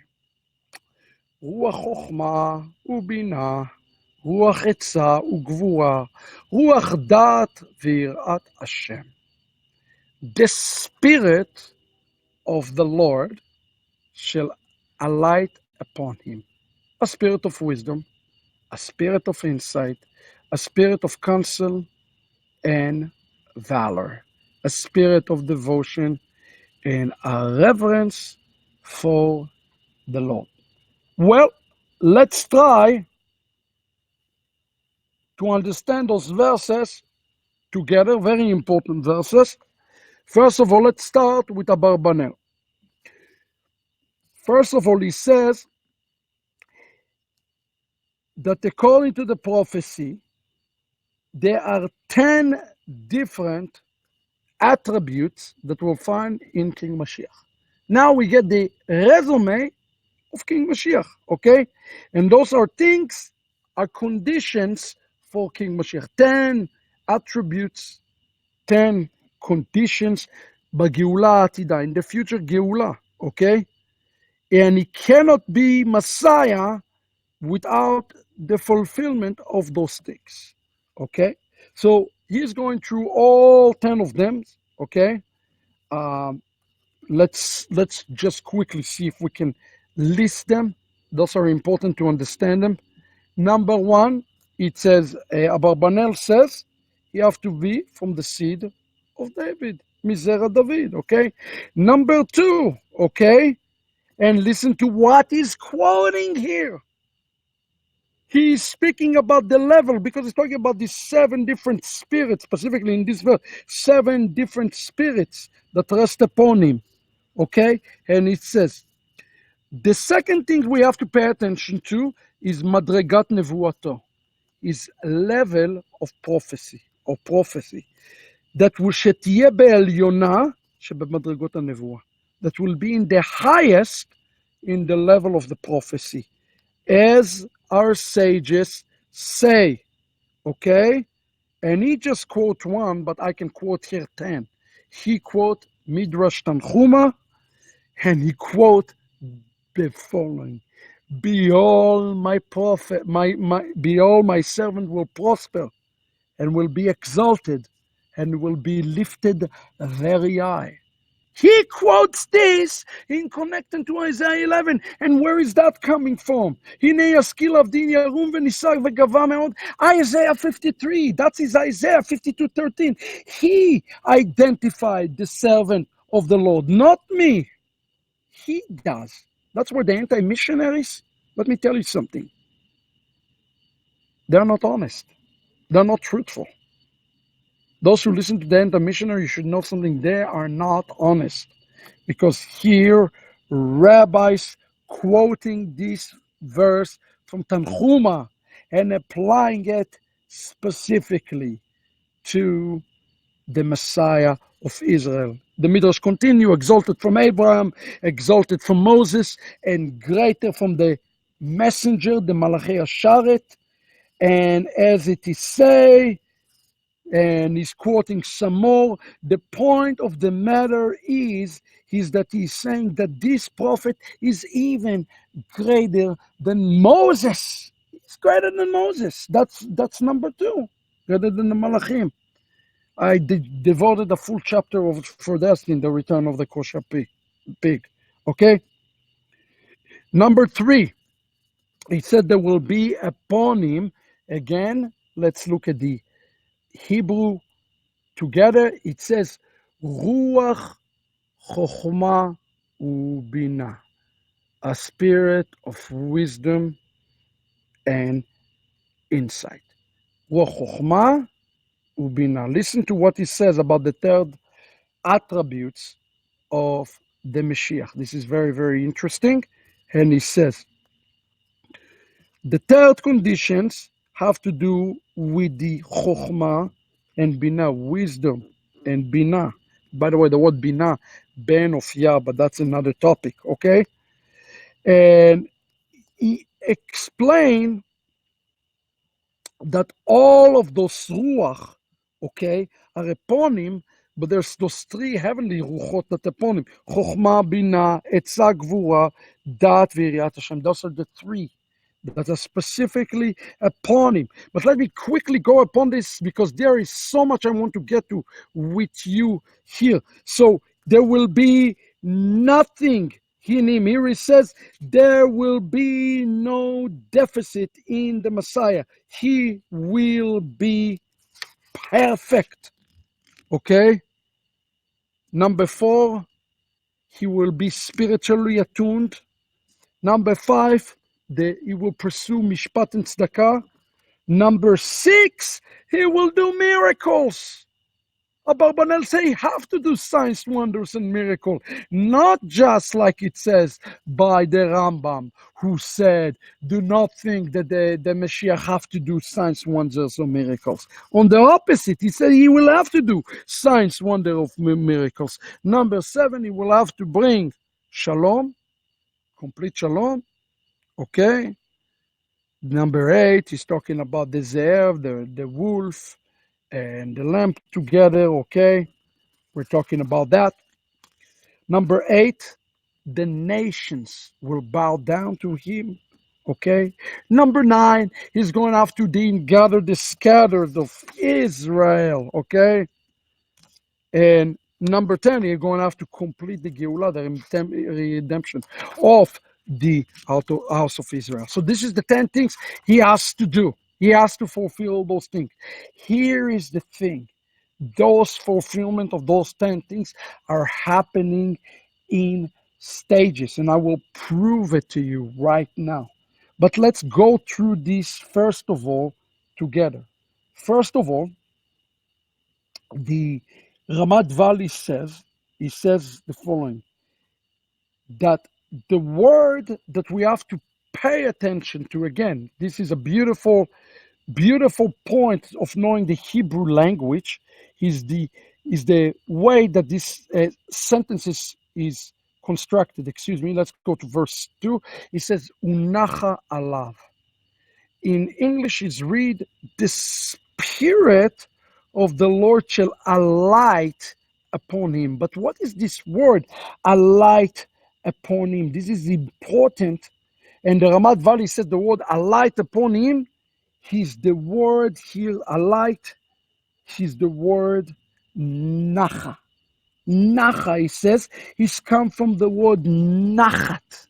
רוח חוכמה ובינה, רוח עצה וגבורה, רוח דעת ויראת השם. The Spirit of the Lord shall alight upon him. A spirit of wisdom, a spirit of insight, a spirit of counsel and valor, a spirit of devotion and a reverence for the Lord. Well, let's try to understand those verses together, very important verses. First of all, let's start with Abarbanel. First of all, he says that according to the prophecy, there are 10 different attributes that we'll find in King Mashiach. Now we get the resume of King Mashiach, okay? And those are things, are conditions for King Mashiach. 10 attributes, 10 conditions בגאולה העתידה, in the future גאולה, okay? And he cannot be Messiah without the fulfillment of those things, okay? So he's going through all 10 of them, okay? Um, let's just quickly see if we can list them. Those are important to understand them. Number one, it says, Abarbanel says, you have to be from the seed of David, Mizera David, okay? Number two, okay? And listen to what he's quoting here. He's speaking about the level because he's talking about these 7 different spirits, specifically in this verse, 7 different spirits that rest upon him, okay? And it says, the second thing we have to pay attention to is Madregat Nevuato, is level of prophecy, or prophecy, that will שתהיה בעליונה שבמדרגות הנבואה, that will be in the highest in the level of the prophecy, as our sages say, okay? And he just quote one, but I can quote here 10. He quote Midrash Tanchuma, and he quote the following: behold, my prophet, behold, my servant will prosper and will be exalted and will be lifted very high. He quotes this in connecting to Isaiah 11. And where is that coming from? Isaiah 53. That is Isaiah 52:13. He identified the servant of the Lord, not me. He does. That's where the anti-missionaries, let me tell you something. They're not honest. They're not truthful. Those who listen to the anti-missionary, you should know something. They are not honest. Because here, rabbis quoting this verse from Tanchuma and applying it specifically to the Messiah of Israel. The Midrash continue, exalted from Abraham, exalted from Moses, and greater from the messenger, the Malachi Asharet. And as it is say, and he's quoting some more, the point of the matter is that he's saying that this prophet is even greater than Moses. It's greater than Moses. That's number 2, greater than the Malachim. I devoted a full chapter for that in the return of the kosher pig. Okay? Number 3, he said there will be upon him, again, let's look at the Hebrew together. It says, Ruach Chochma Ubina, a spirit of wisdom and insight. Ruach Chochma Ubina. Listen to what he says about the 3rd attributes of the Mashiach. This is very, very interesting. And he says, the 3rd conditions have to do with the Chochma and Bina, wisdom and Bina. By the way, the word Bina, Ben of Yah, but that's another topic, okay? And he explained that all of those Ruach, okay, are upon him, but there's those 3 heavenly Ruchot that upon him. Chochma, Bina, Etzah, Gvura, Dat, V'Yirat Hashem. Those are the 3 that are specifically upon him. But let me quickly go upon this because there is so much I want to get to with you here. So there will be nothing in him. Here he says, there will be no deficit in the Messiah. He will be perfect. Okay? Number 4, he will be spiritually attuned. Number 5, he will pursue mishpat and tzedakah. Number 6, he will do miracles. Abarbanel say, you have to do signs, wonders, and miracles. Not just like it says by the Rambam, who said, do not think that the Mashiach have to do signs, wonders, or miracles. On the opposite, he said he will have to do signs, wonders, or miracles. Number 7, he will have to bring shalom, complete shalom. Okay. Number 8, he's talking about the ze'ev, the wolf, and the lamb together. Okay. We're talking about that. Number 8, the nations will bow down to him. Okay. Number 9, he's going after the gather the scattered of Israel. Okay. And number 10, he's going to have to complete the Geulah, the redemption of the house of Israel. So this is the 10 things he has to do. He has to fulfill those things. Here is the thing. Those fulfillment of those 10 things are happening in stages, and I will prove it to you right now. But let's go through this first of all together. First of all, the Ramat Valley he says the following, that the word that we have to pay attention to, again, this is a beautiful point of knowing the Hebrew language, is the way that this sentence is constructed. Excuse me. Let's go to verse 2. It says, Unacha alav. In English, it's read, the Spirit of the Lord shall alight upon him. But what is this word, alight upon him? This is important. And the Ramat Valley says the word alight upon him. He's the word here, alight. He's the word nacha. Nacha, he says, he's come from the word nachat,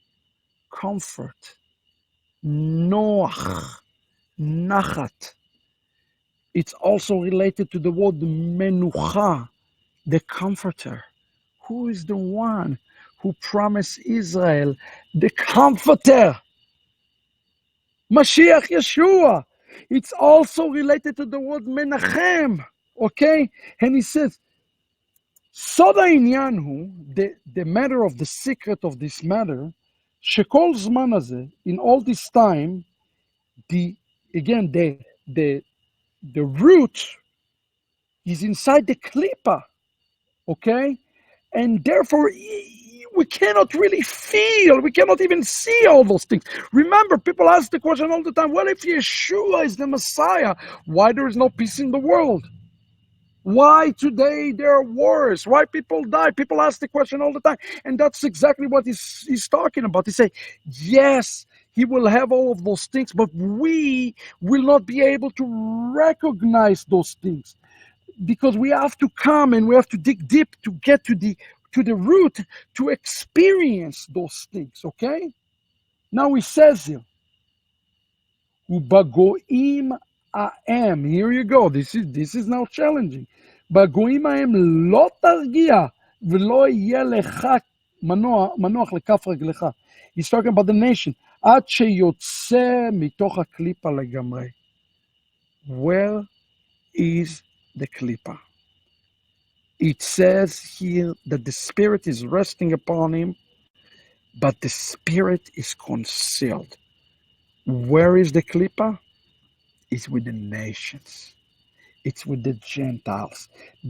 comfort. Noach, nachat. It's also related to the word menucha, the comforter. Who is the one who promised Israel the comforter? Mashiach Yeshua. It's also related to the word Menachem, okay? And he says, Soda Inyanhu, the matter of the secret of this matter, Shekol Zman Hazeh, in all this time, the root is inside the klipa, okay? And therefore, we cannot really feel, we cannot even see all those things. Remember, people ask the question all the time, what if Yeshua is the Messiah? Why there is no peace in the world? Why today there are wars? Why people die? People ask the question all the time. And that's exactly what he's talking about. He say, yes, he will have all of those things, but we will not be able to recognize those things, because we have to come and we have to dig deep to get to the root, to experience those things, okay? Now he says here, Ubagoim aem. Here you go. This is now challenging. Bagoim aem lo targia v'lo yeh lecha manoach lekaf reglecha. He's talking about the nation. Ad sheyotze mitoch haklipa legamrei. Where is the klipa? It says here that the Spirit is resting upon him, but the Spirit is concealed. Where is the klipa? It's with the nations. It's with the Gentiles.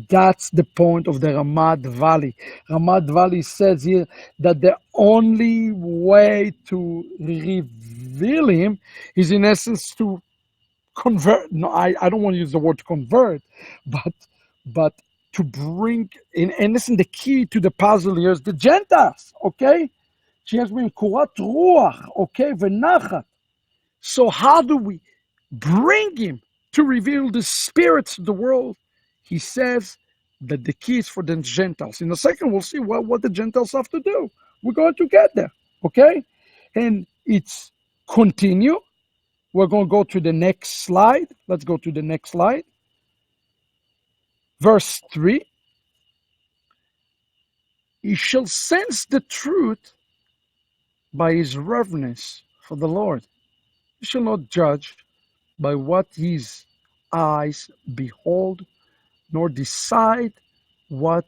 That's the point of the Ramat Valley. Ramat Valley says here that the only way to reveal him is, in essence, to convert. No, I don't want to use the word convert, but to bring in, and listen, the key to the puzzle here is the Gentiles, okay? She has been kurat ruach, okay, v'nachat. So how do we bring him to reveal the spirits of the world? He says that the key is for the Gentiles. In a second, we'll see what the Gentiles have to do. We're going to get there, okay? And it's continue. We're going to go to the next slide. Let's go to the next slide. Verse 3. He shall sense the truth by his reverence for the Lord. He shall not judge by what his eyes behold, nor decide what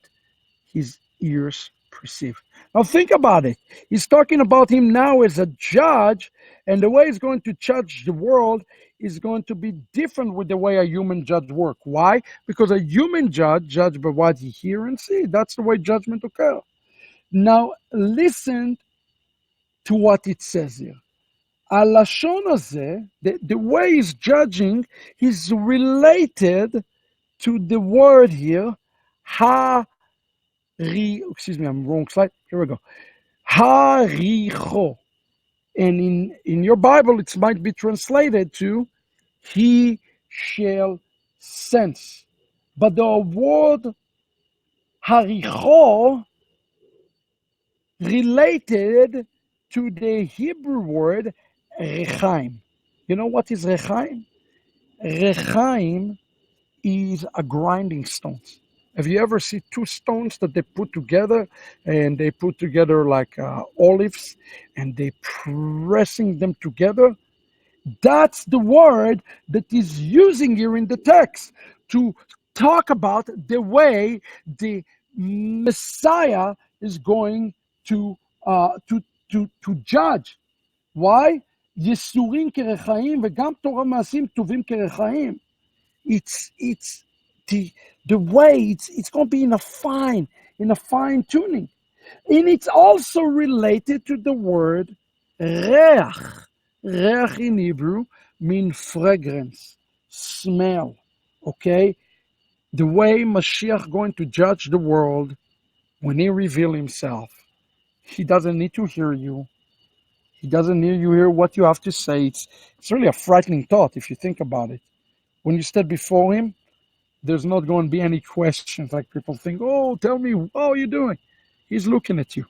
his ears perceive. Now think about it. He's talking about him now as a judge, and the way he's going to judge the world is going to be different with the way a human judge works. Why? Because a human judge by what he hear and see. That's the way judgment occurs. Now listen to what it says here. Alashon hazeh, the way he's judging, is related to the word here, excuse me, I'm wrong slide. Here we go. Haricho. And in your Bible, it might be translated to he shall sense. But the word haricho related to the Hebrew word rechaim. You know what is rechaim? Rechaim is a grinding stone. Have you ever seen two stones that they put together and they put together like olives and they pressing them together? That's the word that is using here in the text to talk about the way the Messiah is going to judge. Why? יסורים כרחיים וגם תורה מעשים טובים כרחיים. It's the way it's going to be in a fine tuning, and it's also related to the word reach. Reach in Hebrew means fragrance, smell. Okay, the way Mashiach going to judge the world when he reveal himself, he doesn't need to hear you. He doesn't need you hear what you have to say. It's really a frightening thought if you think about it. When you stand before him, there's not going to be any questions like people think, oh, tell me, how are you doing? He's looking at you.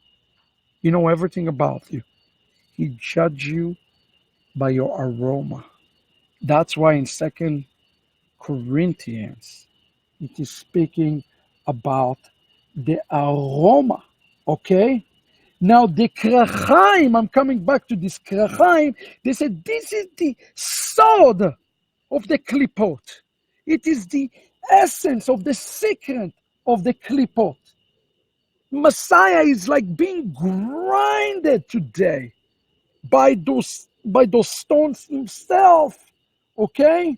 He know everything about you. He judge you by your aroma. That's why in 2 Corinthians, it is speaking about the aroma, okay? Now the krachaim, I'm coming back to this krachaim, they said this is the sword of the klipot. It is the essence of the secret of the klipot. Messiah is like being grinded today by those stones himself. Okay?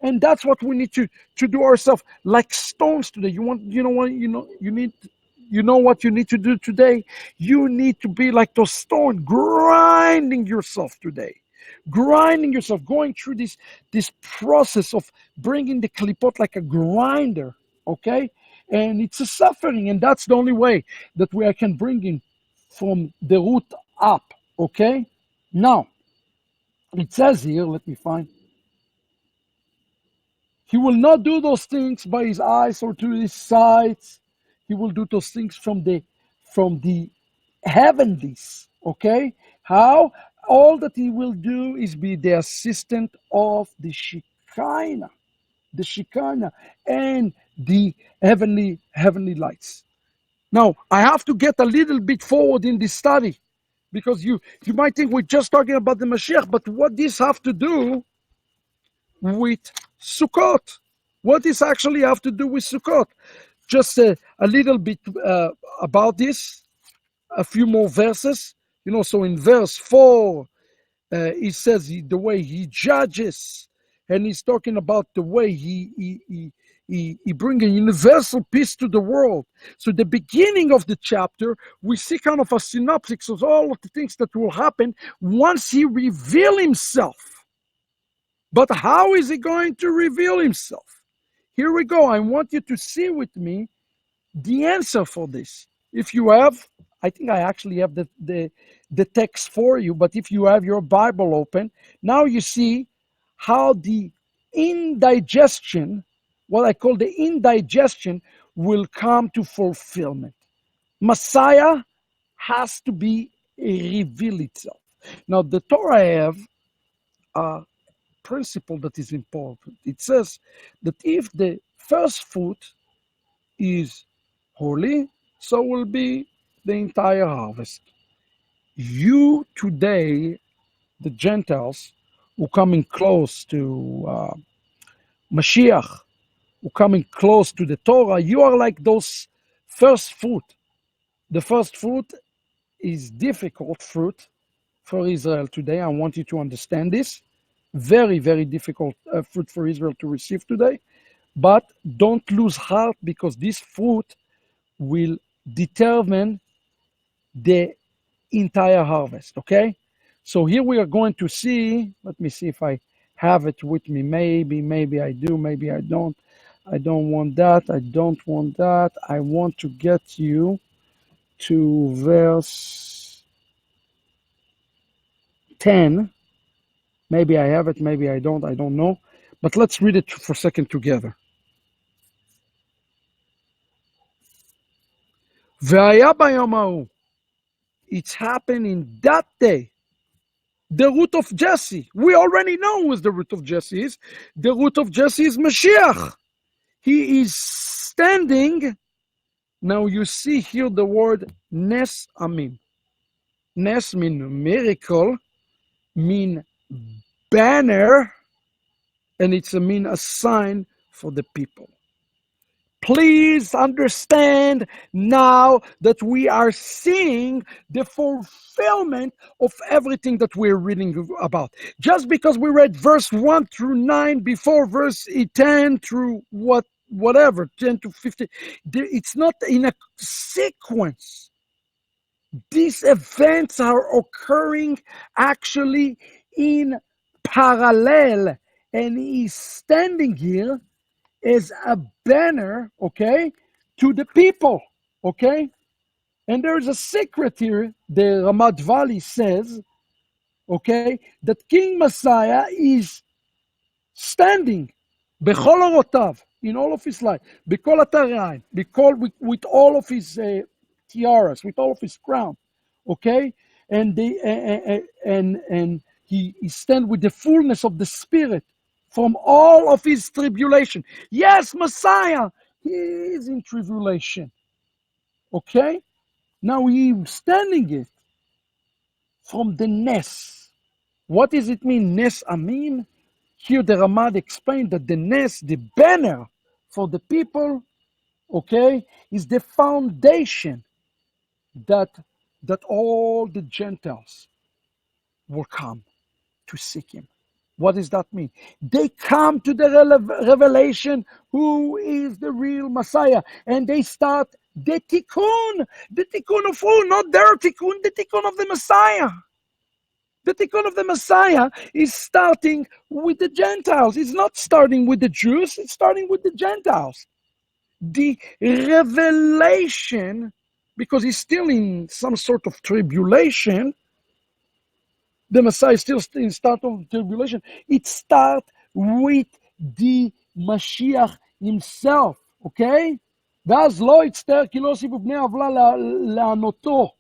And that's what we need to do ourselves, like stones today. You know what you need to do today? You need to be like those stones, grinding yourself today. Grinding yourself, going through this process of bringing the klipot like a grinder, okay? And it's a suffering, and that's the only way that we can bring him from the root up, okay? Now, it says here, let me find. He will not do those things by his eyes or to his sides. He will do those things from the heavenlies. Okay? How? All that he will do is be the assistant of the Shekinah, and the heavenly lights. Now, I have to get a little bit forward in this study, because you might think we're just talking about the Mashiach, but what this have to do with Sukkot? What does actually have to do with Sukkot? Just a little bit about this, a few more verses. So in verse 4, he says the way he judges, and he's talking about the way he brings a universal peace to the world. So the beginning of the chapter, we see kind of a synopsis of all of the things that will happen once he reveals himself. But how is he going to reveal himself? Here we go. I want you to see with me the answer for this. If you have, I think I actually have the text for you, but if you have your Bible open, now you see how the indigestion, what I call the indigestion, will come to fulfillment. Messiah has to be reveal itself. Now the Torah have principle that is important. It says that if the first fruit is holy, so will be the entire harvest. You today, the Gentiles, who coming close to Mashiach, who coming close to the Torah, you are like those first fruit. The first fruit is difficult fruit for Israel today. I want you to understand this. Very, very difficult fruit for Israel to receive today. But don't lose heart, because this fruit will determine the entire harvest, okay? So here we are going to see, let me see if I have it with me. Maybe I do, maybe I don't. I don't want that. I don't want that. I want to get you to verse 10. Maybe I have it, maybe I don't. I don't know. But let's read it for a second together. והיה ביום ההוא. It's happened in that day. The root of Jesse. We already know who the root of Jesse is. The root of Jesse is Mashiach. He is standing. Now you see here the word Nes Amim. Nes mean miracle, mean banner, and it's a sign for the people. Please understand now that we are seeing the fulfillment of everything that we're reading about. Just because we read verse 1 through 9 before verse 10 through whatever, 10 to 15, it's not in a sequence. These events are occurring actually in parallel, and he's standing here as a banner, okay, to the people, okay? And there's a secret here. The Ramat Valley says, okay, that King Messiah is standing bechol orotav, in all of his life, bechol atarayim, with all of his tiaras, with all of his crown, okay, and he stand with the fullness of the Spirit from all of his tribulation. Yes, Messiah, he is in tribulation, okay. Now he's standing it from the Nes. What does it mean, Nes Amim? Here the Ramad explained that the Nes, the banner for the people, okay, is the foundation that all the Gentiles will come to seek him. What does that mean? They come to the revelation who is the real Messiah, and they start the tikkun of who? Not their tikkun, the tikkun of the Messiah. The tikkun of the Messiah is starting with the Gentiles. It's not starting with the Jews, it's starting with the Gentiles. The revelation, because he's still in some sort of tribulation, the Messiah is still in start of tribulation. It starts with the Mashiach himself, okay? ואז לא יצטער כי לא הוסיפו בני עוולה לענותו.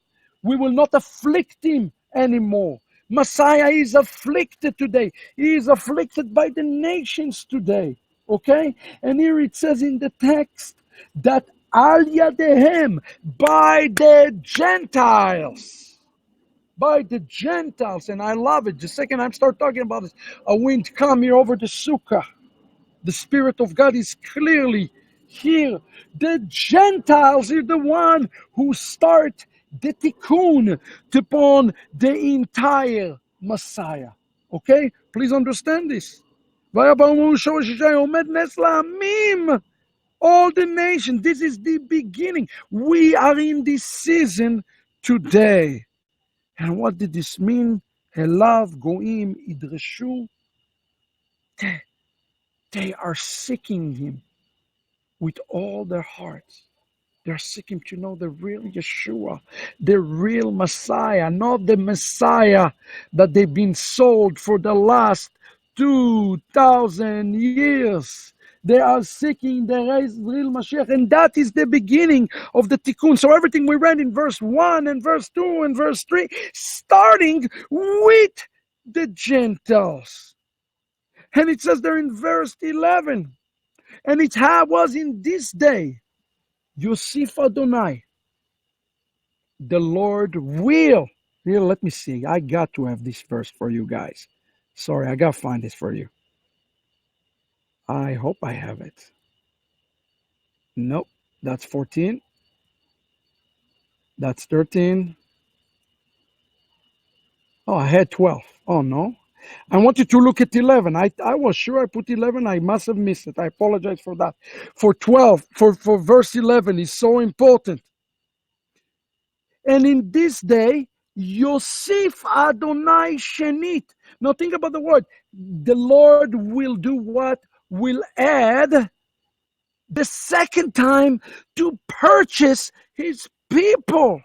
We will not afflict him anymore. Messiah is afflicted today. He is afflicted by the nations today. Okay? And here it says in the text that al yadehem, by the Gentiles. By the Gentiles. And I love it. The second I start talking about this, a wind come here over the Sukkah. The Spirit of God is clearly here. The Gentiles are the one who start the tikkun upon the entire Messiah. Okay? Please understand this. All the nations, this is the beginning. We are in this season today. And what did this mean? Elav goim idreshu. They are seeking him with all their hearts. They're seeking to know the real Yeshua, the real Messiah, not the Messiah that they've been sold for the last 2,000 years. They are seeking the real Mashiach, and that is the beginning of the Tikkun. So everything we read in verse 1 and verse 2 and verse 3, starting with the Gentiles. And it says there in verse 11, and it was in this day, Yosef Adonai, the Lord will. Here, let me see. I got to have this verse for you guys. Sorry, I got to find this for you. I hope I have it. Nope, that's 14. That's 13. Oh, I had 12. Oh, no. I want you to look at 11. I was sure I put 11. I must have missed it. I apologize for that. For 12, for verse 11 is so important. And in this day, Yosef Adonai Shenit. Now think about the word. The Lord will do what? Will add the second time to purchase his people.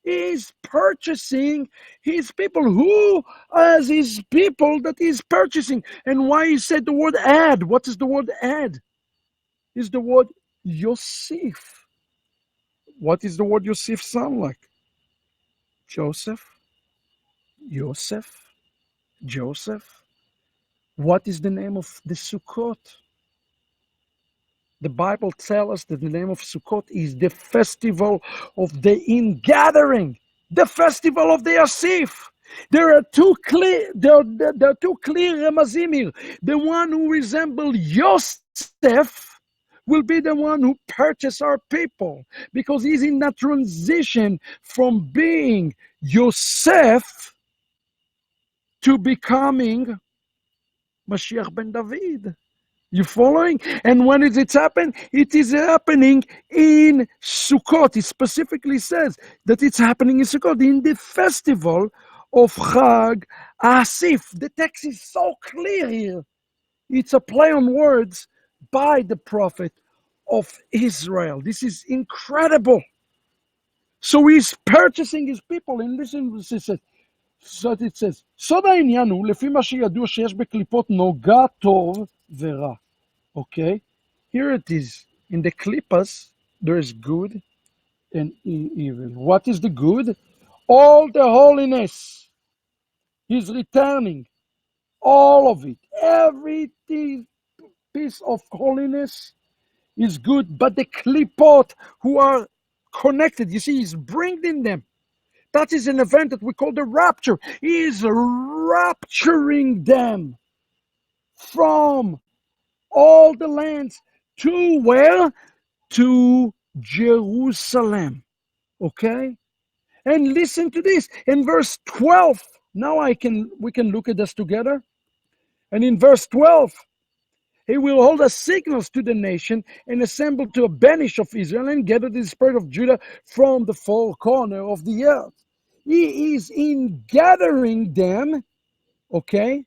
He is purchasing his people. Who as his people that he is purchasing? And why he said the word ad? What is the word ad? Is the word Yosef. What is the word Yosef sound like? Joseph? Yosef? Joseph? What is the name of the Sukkot? The Bible tells us that the name of Sukkot is the festival of the ingathering, the festival of the Asif. There are two clear remazim here. The one who resembles Yosef will be the one who purchased our people, because he's in that transition from being Yosef to becoming Mashiach ben David. You following? And when it happening? It is happening in Sukkot. It specifically says that it's happening in Sukkot, in the festival of Chag Asif. The text is so clear here. It's a play on words by the prophet of Israel. This is incredible. So he's purchasing his people, and listen what it says. So it says, סוד העניין הוא, לפי מה שידוע שיש בקליפות נוגע טוב ורע. Okay, here it is. In the klippas, there is good and evil. What is the good? All the holiness. He's returning. All of it. Every piece of holiness is good. But the klipot who are connected, you see, he's bringing them. That is an event that we call the rapture. He is rapturing them from all the lands to where? To Jerusalem. Okay? And listen to this. In verse 12, now we can look at this together. And in verse 12, he will hold us signals to the nation and assemble to a banish of Israel and gather the spirit of Judah from the four corners of the earth. He is in gathering them, okay,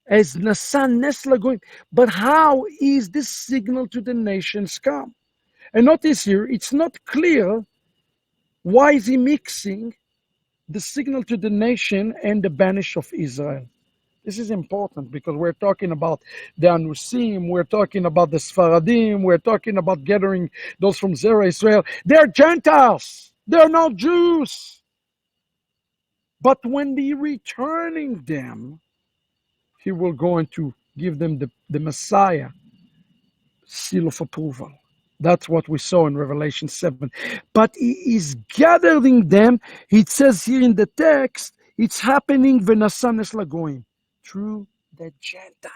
as Nasan Nesla going. But how is this signal to the nations come? And notice here, it's not clear why is he mixing the signal to the nation and the banish of Israel. This is important because we're talking about the Anusim, we're talking about the Sfaradim, we're talking about gathering those from Zerah Israel. They're Gentiles, they're not Jews. But when he returning them, he will going to give them the Messiah seal of approval. That's what we saw in Revelation 7. But he is gathering them. It says here in the text, it's happening v'nasan es lagoim, through the Gentiles.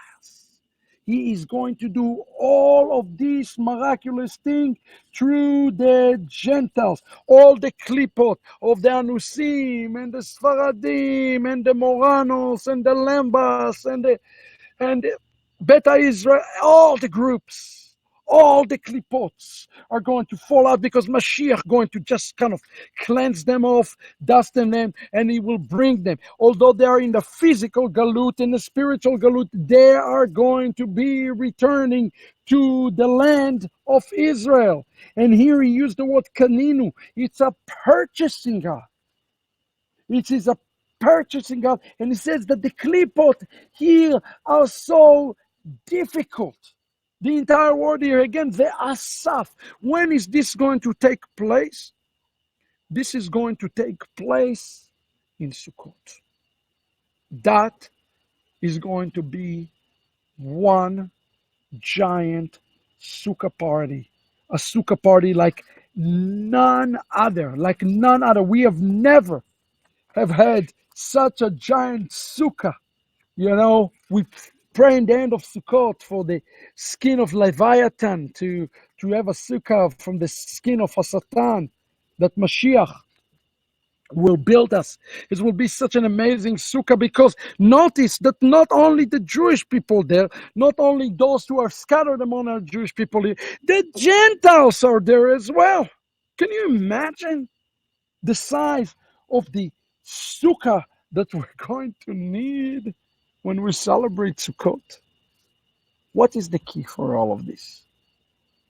He is going to do all of these miraculous things through the Gentiles. All the klipot of the Anusim and the Sfaradim and the Moranos and the Lembas and the Beta Israel, all the groups, all the klipots are going to fall out because Mashiach going to just kind of cleanse them off, dust them, and he will bring them. Although they are in the physical galut and the spiritual galut, they are going to be returning to the land of Israel. And here he used the word kaninu. It's a purchasing God. It is a purchasing God. And he says that the klipot here are so difficult. The entire word here, again, the asaf. When is this going to take place? This is going to take place in Sukkot. That is going to be one giant Sukkah party. A Sukkah party like none other. Like none other. We have never have had such a giant Sukkah. You know, we pray in the end of Sukkot for the skin of Leviathan to have a Sukkah from the skin of a Satan that Mashiach will build us. It will be such an amazing Sukkah because notice that not only the Jewish people there, not only those who are scattered among our Jewish people here, the Gentiles are there as well. Can you imagine the size of the Sukkah that we're going to need when we celebrate Sukkot? What is the key for all of this?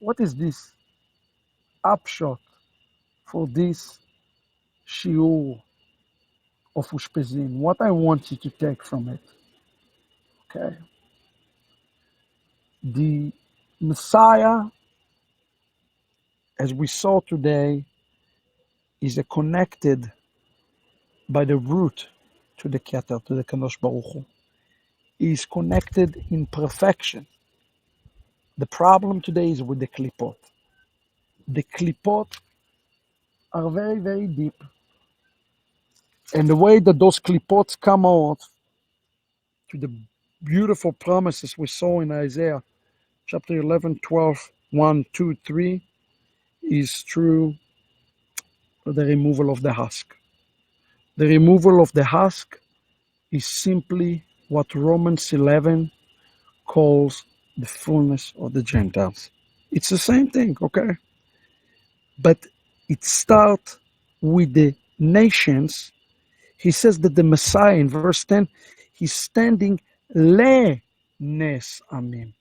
What is this upshot for this Shiur of Ushpizin? What I want you to take from it, okay? The Messiah, as we saw today, is connected by the root to the Keter, to the Kadosh Baruch Hu. He is connected in perfection. The problem today is with the klipot. The klipot are very, very deep. And the way that those klipot come out to the beautiful promises we saw in Isaiah chapter 11, 12, 1, 2, 3 is through the removal of the husk. The removal of the husk is simply what Romans 11 calls the fullness of the Gentiles. It's the same thing, okay? But it starts with the nations. He says that the Messiah in verse 10, he's standing le nes amim.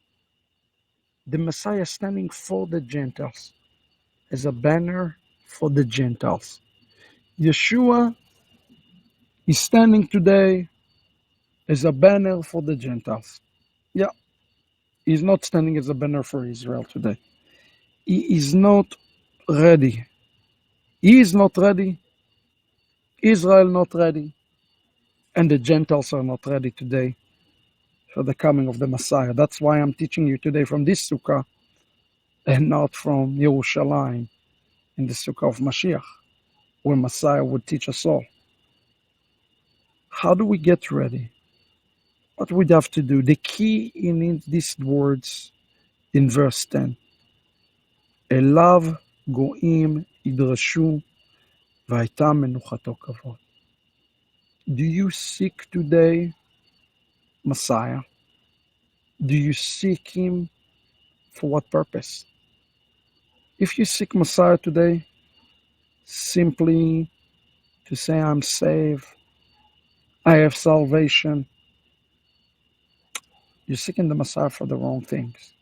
The Messiah is standing for the Gentiles as a banner for the Gentiles. Yeshua is standing today as a banner for the Gentiles. Yeah, he's not standing as a banner for Israel today. He is not ready. He is not ready. Israel not ready. And the Gentiles are not ready today for the coming of the Messiah. That's why I'm teaching you today from this Sukkah and not from Yerushalayim in the Sukkah of Mashiach, where Messiah would teach us all. How do we get ready? What we have to do? The key in these words in verse 10. Elav goim idrashu v'ayta menuchato kavod. Do you seek today Messiah? Do you seek him for what purpose? If you seek Messiah today, simply to say, I'm saved, I have salvation, you're seeking the Messiah for the wrong things.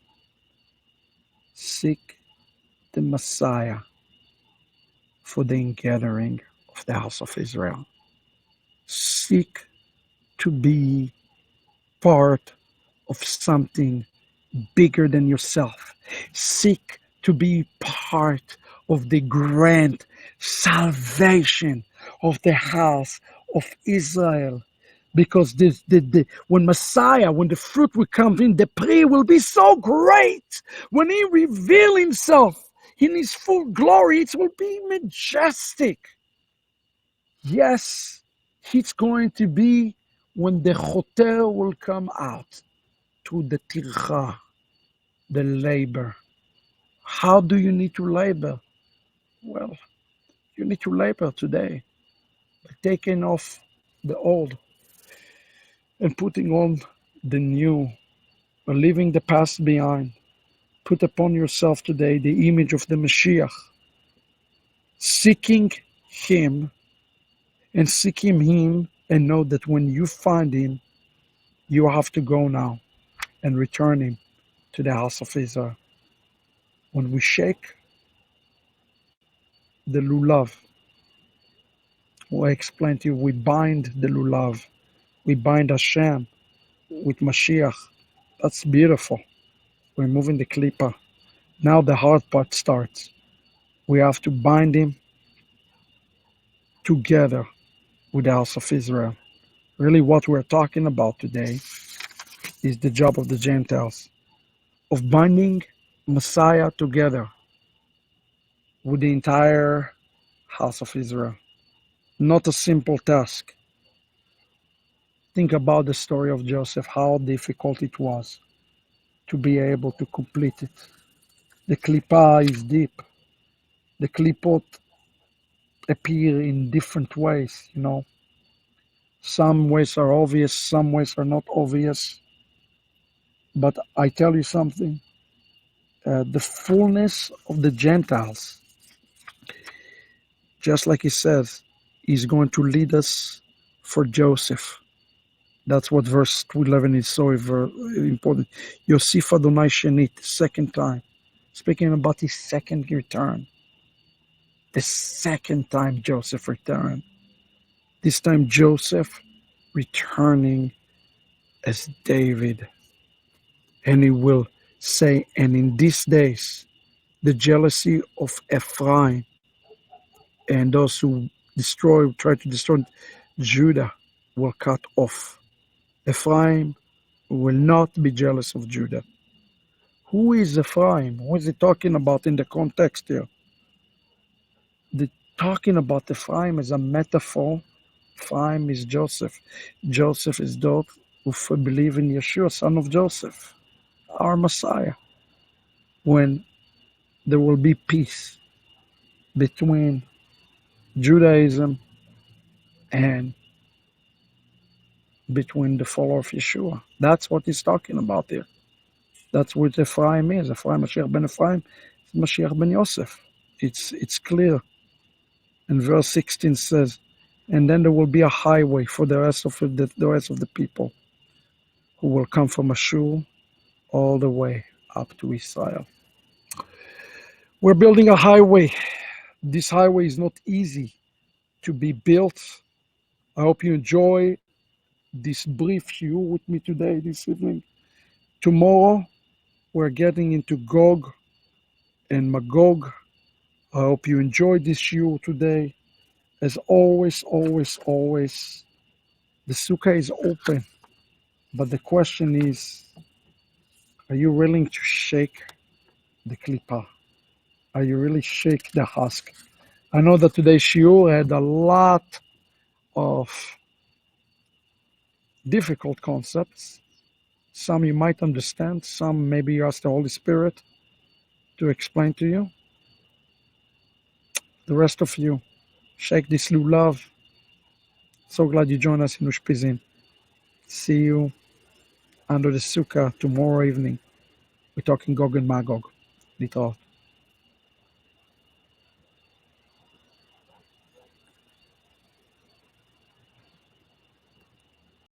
Seek the Messiah for the ingathering of the house of Israel. Seek to be part of something bigger than yourself. Seek to be part of the grand salvation of the house of Israel. Because when Messiah, when the fruit will come in, the pre will be so great. When he reveals himself in his full glory, it will be majestic. Yes, it's going to be when the choter will come out to the tircha, the labor. How do you need to labor? Well, you need to labor today by taking off the old and putting on the new, or leaving the past behind. Put upon yourself today the image of the Mashiach, seeking him and seeking him, and know that when you find him, you have to go now and return him to the house of Israel. When we shake the lulav, I explained to you, we bind the lulav, we bind Hashem with Mashiach. That's beautiful. We're moving the klipa. Now the hard part starts. We have to bind him together with the house of Israel. Really what we're talking about today is the job of the Gentiles, of binding Messiah together with the entire house of Israel. Not a simple task. Think about the story of Joseph, how difficult it was to be able to complete it. The klipa is deep. The klipot appear in different ways, Some ways are obvious, some ways are not obvious. But I tell you something, the fullness of the Gentiles, just like he says, is going to lead us for Joseph. That's what verse 11 is so important. Yosif Adonai Shenit, second time. speaking about his second return, the second time Joseph returned. This time Joseph returning as David. And he will say, and in these days, the jealousy of Ephraim and those who try to destroy Judah will cut off. Ephraim will not be jealous of Judah. Who is Ephraim? Who is he talking about in the context here? The talking about Ephraim is a metaphor. Ephraim is Joseph. Joseph is those who believe in Yeshua, son of Joseph, our Messiah. When there will be peace between Judaism and between the follower of Yeshua. That's what he's talking about here. That's what Ephraim is. Ephraim, Mashiach ben Ephraim, Mashiach ben Yosef. It's clear. And verse 16 says, and then there will be a highway for the rest of the people who will come from Ashur all the way up to Israel. We're building a highway. This highway is not easy to be built. I hope you enjoy this brief shiur with me today, this evening. Tomorrow, we're getting into Gog and Magog. I hope you enjoyed this shiur today. As always, the Sukkah is open. But the question is, are you willing to shake the klippah? Are you really shake the husk? I know that today's shiur had a lot of difficult concepts. Some you might understand, some maybe you ask the Holy Spirit to explain to you. The rest of you, shake this lulav. So glad you joined us in Ushpizin. See you under the Sukkah tomorrow evening. We're talking Gog and Magog. Litraot.